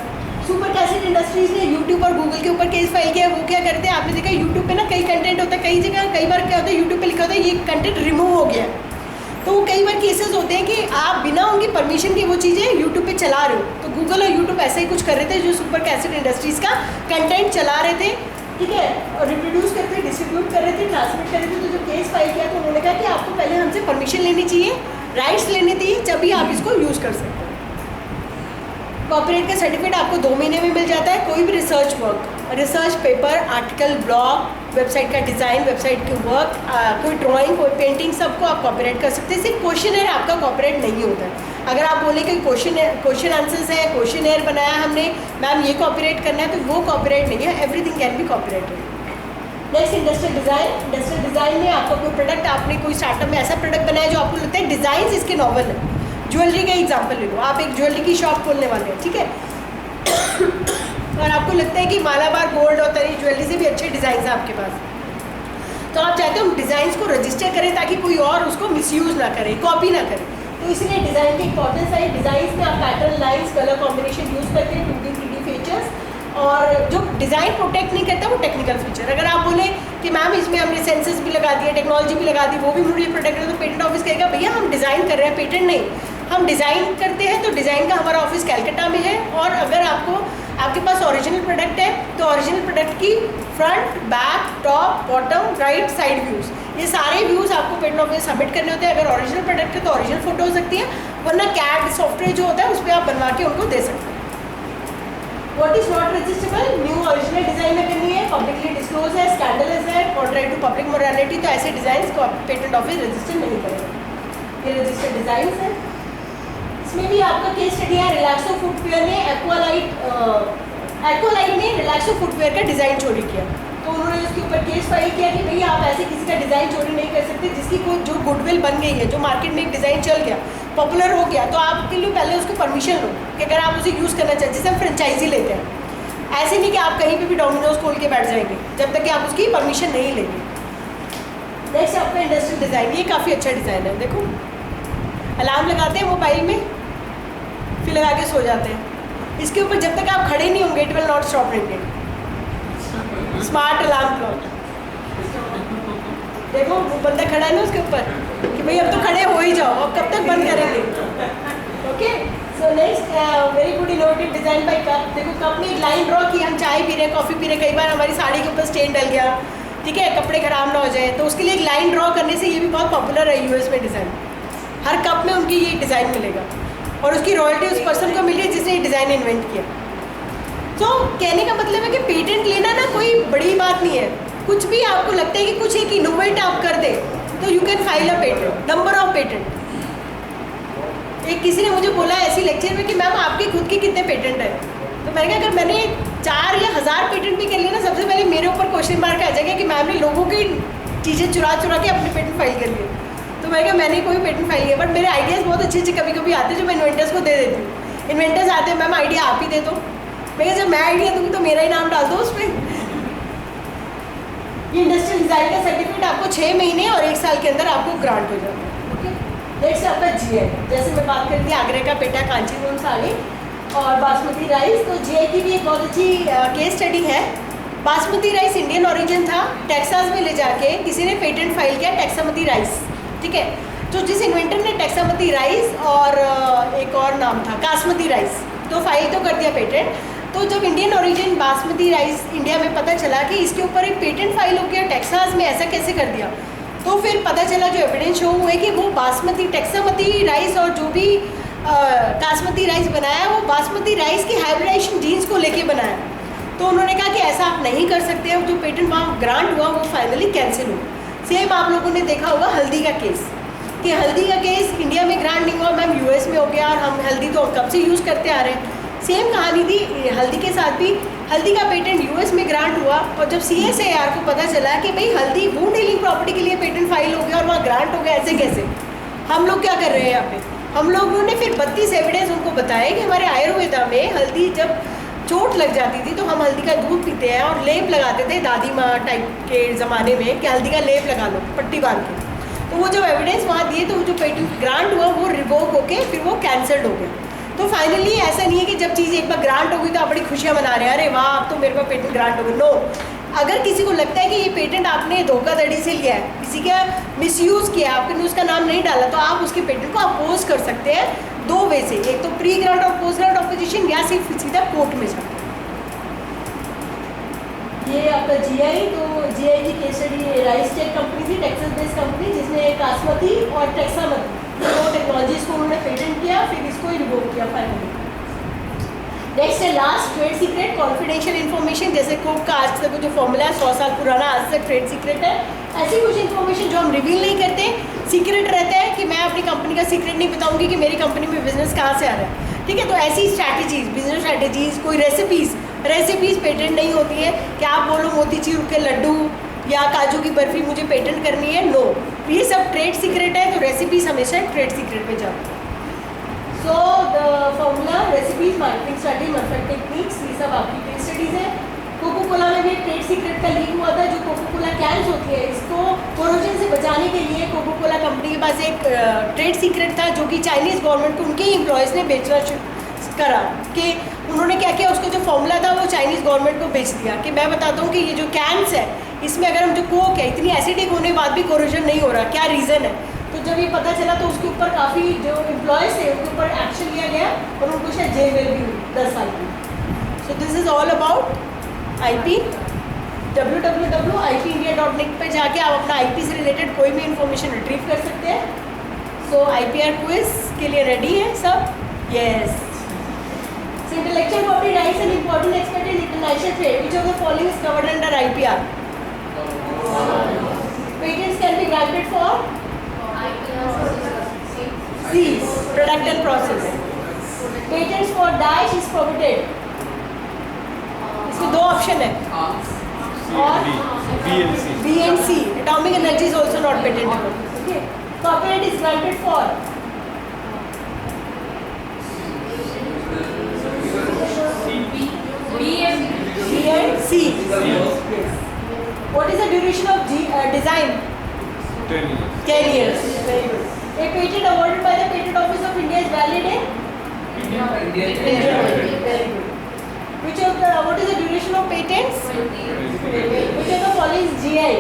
सुपर कैसेट इंडस्ट्रीज ने यूट्यूब और गूगल के ऊपर केस फाइल किया। वो क्या करते हैं, आपने देखा यूट्यूब पे ना कई कंटेंट होता है, कई जगह कई बार क्या होता है यूट्यूब पे लिखा होता है ये कंटेंट रिमूव हो गया। तो वो कई बार केसेस होते हैं कि आप बिना उनकी परमिशन के वो चीज़ें यूट्यूब पे चला रहे हो। तो गूगल और यूट्यूब ऐसे ही कुछ कर रहे थे, जो सुपर कैसेट इंडस्ट्रीज़ का कंटेंट चला रहे थे, ठीक है, और रिप्रोड्यूस करते, डिस्ट्रीब्यूट कर रहे थे, ट्रांसमिट कर रहे थे। तो जो केस फाइल किया तो उन्होंने कहा कि आपको पहले हमसे परमिशन लेनी चाहिए, राइट्स लेने चाहिए, जब भी आप इसको यूज़ कर सकते हैं। कॉपीराइट का सर्टिफिकेट आपको 2 महीने में मिल जाता है। कोई भी research work, research paper, article, blog, website का डिज़ाइन, वेबसाइट के वर्क, कोई ड्राइंग, कोई पेंटिंग, सबको आप कॉपीराइट कर सकते हैं। सिर्फ क्वेश्चनर आपका कॉपीराइट नहीं होता है। अगर आप बोले कि क्वेश्चन आंसर्स है, क्वेश्चनर बनाया हमने, मैम ये कॉपीराइट करना है, तो वो कॉपीराइट नहीं है। Everything can be copyrighted. Next industrial design. Industrial design में आपका कोई प्रोडक्ट, आपने कोई स्टार्टअप में ऐसा प्रोडक्ट बनाया जो आपको लगता है डिज़ाइन इसके नॉवल है। ज्वेलरी का एग्जाम्पल ले लो, आप एक ज्वेलरी की शॉप खोलने वाले हैं, ठीक है, और आपको लगता है कि मालाबार गोल्ड और तरी ज्वेलरी से भी अच्छे डिज़ाइन है आपके पास, तो आप चाहते हो डिज़ाइंस को रजिस्टर करें ताकि कोई और उसको मिसयूज़ ना करे, कॉपी ना करे। तो इसलिए डिज़ाइन की इंपॉर्टेंस है। डिज़ाइंस में आप pattern, lines, colour combination use करते हैं, 2D 3D फीचर्स, और जो डिज़ाइन प्रोटेक्ट नहीं करता वो टेक्निकल फीचर। अगर आप बोले कि मैम इसमें हमने सेंसर्स भी लगा दिए, टेक्नोलॉजी भी लगा दी, वो भी मुझे प्रोटेक्ट है, तो पेटेंट ऑफिस कहेगा भैया हम डिज़ाइन कर रहे हैं, पेटेंट नहीं, हम डिज़ाइन करते हैं। तो डिज़ाइन का हमारा ऑफिस कैलकाटा में है, और अगर आपके पास ओरिजिनल प्रोडक्ट है तो ओरिजिनल प्रोडक्ट की front, back, top, bottom, right side views, ये सारे व्यूज़ आपको पेटेंट ऑफिस सबमिट करने होते हैं। अगर ओरिजिनल प्रोडक्ट है तो ओरिजिनल फोटो हो सकती है, वरना कैड सॉफ्टवेयर जो होता है उस पर आप बनवा के उनको दे सकते हैं। What is not registrable, new original design में करनी है, पब्लिकली डिस्क्लोज है, स्कैंडलस है, कॉन्ट्रैक्ट टू पब्लिक मोरालिटी, तो ऐसे डिज़ाइन को पेटेंट ऑफिस रजिस्टर नहीं करेगा। ये रजिस्टर्ड डिज़ाइन है। इसमें भी आपका केस स्टडी है। रिलैक्सो फुटवेयर ने एक्वालाइट ने रिलैक्सो फुटवेयर का डिज़ाइन चोरी किया, तो उन्होंने उसके ऊपर केस फाइल किया कि भैया आप ऐसे किसी का डिज़ाइन चोरी नहीं कर सकते, जिसकी कोई जो गुडविल बन गई है, जो मार्केट में एक डिज़ाइन चल गया, पॉपुलर हो गया, तो आपके लिए पहले उसको परमिशन लो कि अगर आप उसे यूज़ करना चाहते, जिसे हम फ्रेंचाइजी लेते हैं। ऐसे नहीं कि आप कहीं पे भी डोमिनोज खोल के बैठ जाएंगे जब तक कि आप उसकी परमिशन नहीं लेंगे। नेक्स्ट आपका इंडस्ट्रियल डिज़ाइन, ये काफ़ी अच्छा डिज़ाइन है। देखो अलार्म लगाते हैं मोबाइल में, फिर लगा के सो जाते हैं, इसके ऊपर जब तक आप खड़े नहीं होंगे it will not stop ringing. Smart alarm clock, देखो वो बंदा खड़ा है ना उसके ऊपर कि भाई अब तो खड़े हो ही जाओ, अब कब तक बंद करेंगे। Okay, so next very good innovative design by cup. देखो कप में एक लाइन ड्रॉ की, हम चाय पी रहे हैं, कॉफी पी रहे हैं, कई बार हमारी साड़ी के ऊपर स्टेन डल गया, ठीक है, कपड़े खराब ना हो जाए, तो उसके लिए एक लाइन ड्रॉ करने से ये भी बहुत पॉपुलर है यूएस में डिज़ाइन। हर कप में उनकी ये डिज़ाइन मिलेगा और उसकी रॉयल्टी उस पर्सन को मिल रही है जिसने ये डिज़ाइन इन्वेंट किया। तो कहने का मतलब है कि पेटेंट लेना ना कोई बड़ी बात नहीं है। कुछ भी आपको लगता है कि कुछ एक इनोवेट आप कर दे तो you can file a patent, number of patent. एक किसी ने मुझे बोला ऐसी लेक्चर में कि मैम आपके खुद के कितने पेटेंट है, तो मैंने कहा अगर मैंने 4 या 1000 पेटेंट भी कर लिए ना, सबसे पहले मेरे ऊपर क्वेश्चन मार्क आ जाएगा कि मैम ने लोगों की चीज़ें चुरा के अपने पेटेंट फाइल कर लिए। तो मैंने कहा मैंने कोई पेटेंट फाइल किया, बट मेरे आइडियाज़ बहुत अच्छे अच्छे कभी कभी आते हैं जो मैं इन्वेंटर्स को दे देती हूँ। इन्वेंटर्स आते हैं मैम आइडिया आप ही दे दो, मैं कहा जब मैं आइडिया दूँगी तो मेरा ही नाम डाल दो उस पर। ये इंडस्ट्रियल डिज़ाइन का सर्टिफिकेट आपको 6 महीने और 1 साल के अंदर आपको ग्रांट हो जाएगा। ओके, नेक्स्ट आपका जीआई, जैसे मैं बात कर रही थी आगरे का पेटा कांचीपुरम साड़ी और बासमती राइस, तो जीआई की भी एक बहुत अच्छी केस स्टडी है। बासमती राइस इंडियन ओरिजिन था, टेक्सास में ले जाके किसी ने पेटेंट फाइल किया टेक्सामती राइस, ठीक है। तो जिस इन्वेंटर ने टेक्सामती राइस और एक और नाम था कासमती राइस, तो फाइल तो कर दिया पेटेंट। तो जब Indian origin basmati rice India में पता चला कि इसके ऊपर एक पेटेंट फाइल हो गया टेक्सास में, ऐसा कैसे कर दिया, तो फिर पता चला जो एविडेंस शो हुए कि वो बासमती टेक्सामती राइस और जो भी कासमती राइस बनाया वो बासमती राइस की हाइब्रिडाइजेशन जीन्स को लेके बनाया। तो उन्होंने कहा कि ऐसा आप नहीं कर सकते हैं, जो पेटेंट वहाँ ग्रांट हुआ वो फाइनली कैंसिल हुआ। सेम आप लोगों ने देखा होगा हल्दी का केस, कि हल्दी का केस इंडिया में ग्रांट नहीं हुआ, मैम यूएस में हो गया और हम हल्दी तो कब से यूज़ करते आ रहे हैं। सेम कहानी थी हल्दी के साथ भी, हल्दी का पेटेंट यूएस में ग्रांट हुआ और जब CSIR को पता चला कि भाई हल्दी वुंड हीलिंग प्रॉपर्टी के लिए पेटेंट फाइल हो गया और वहाँ ग्रांट हो गया, ऐसे कैसे, हम लोग क्या कर रहे हैं यहाँ पे। हम लोगों ने फिर 32 एविडेंस उनको बताया कि हमारे आयुर्वेदा में हल्दी जब चोट लग जाती थी तो हम हल्दी का दूध पीते हैं और लेप लगाते थे दादी माँ टाइप के ज़माने में कि हल्दी का लेप लगा लो पट्टी बांध के। तो वो जब एविडेंस वहाँ दिए तो वो जो पेटेंट ग्रांट हुआ वो रिवोक होके फिर वो कैंसल्ड हो गया। तो फाइनली ऐसा नहीं है कि जब चीज़ एक बार ग्रांट होगी तो आप बड़ी खुशियाँ मना रहे हैं, अरे वाह अब तो मेरे पास पेटेंट ग्रांट हो गया। नो, अगर किसी को लगता है कि ये पेटेंट आपने धोखाधड़ी से लिया है, किसी का मिसयूज़ किया, आपने उसका नाम नहीं डाला, तो आप उसके पेटेंट को अपोज कर सकते हैं 2 वे से, एक तो प्री ग्रांट और पोस्ट ग्रांट ऑपोजिशन या सिर्फ सीधा कोर्ट में जाकर। ये आपका जीआई, तो जीआई की case study rice tech company थी, टेक्सास बेस्ड कंपनी, जिसने कासमती और टेक्सामती दो टेक्नोलॉजीज को उन्होंने पेटेंट किया, फिर इसको ही रिवोक किया फाइनली। नेक्स्ट है last, trade secret confidential information, जैसे कोक का आज तक जो फॉर्मूला है 100 साल पुराना, आज तक ट्रेड सीक्रेट है। ऐसी कुछ इन्फॉर्मेशन जो हम रिवील नहीं करते, सीक्रेट रहता है कि मैं अपनी कंपनी का सीक्रेट नहीं बताऊंगी कि मेरी कंपनी में बिजनेस कहाँ से आ रहा है, ठीक है। तो ऐसी स्ट्रैटेजीज, बिजनेस स्ट्रैटेजीज, कोई रेसिपीज़ पेटेंट नहीं होती है कि आप बोलो मोतीचूर के लड्डू या काजू की बर्फी मुझे पेटेंट करनी है, नो, ये सब ट्रेड सीक्रेट है। तो रेसिपीज़ हमेशा ट्रेड सीक्रेट पे जाओ। So the formula, recipes, marketing strategy, manufacturing techniques, ये सब आपकी केस स्टडीज़ है। कोको कोला में भी एक ट्रेड सीक्रेट का लीक हुआ था, जो कोको कोला कैंस होती है, इसको कोरोजन से बचाने के लिए कोको कोला कंपनी के पास एक ट्रेड सीक्रेट था जो कि चाइनीज़ गवर्नमेंट को उनके एम्प्लॉयज़ ने बेचना करा कि उन्होंने क्या किया, उसका जो फॉर्मूला था वो चाइनीज़ गवर्नमेंट को बेच दिया कि मैं बताता हूँ कि ये जो कैंस है इसमें अगर हम जो कोक है इतनी एसिडिक होने के बाद भी कोरोजन नहीं हो रहा, क्या रीज़न है। तो जब ये पता चला तो उसके ऊपर काफ़ी जो एम्प्लॉयज़ थे उनके ऊपर एक्शन लिया गया और उनको शायद जेल में भी हुई 10 साल की। So this is all about IP। www.ipindia.net पर जाके आप अपना IP से रिलेटेड कोई भी इंफॉर्मेशन रिट्रीव कर सकते हैं। सो IPR क्विज के लिए रेडी है सब? Yes. So intellectual property rights and important expert in international trade. Which of the following is covered under IPR? Patents can be granted for C. Product and process. Patents for Daesh is prohibited. इसमें 2 option है और B and C. Atomic energy is also not patentable. Okay. Copyright is granted for B and C. Yes. What is the duration of design? 10 years. Very good. A patent awarded by the Patent Office of India is valid in? India. Very good. What is the duration of patents? Which of the following is GI?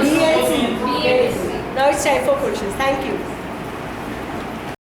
B and C. Now it's time for questions. Thank you.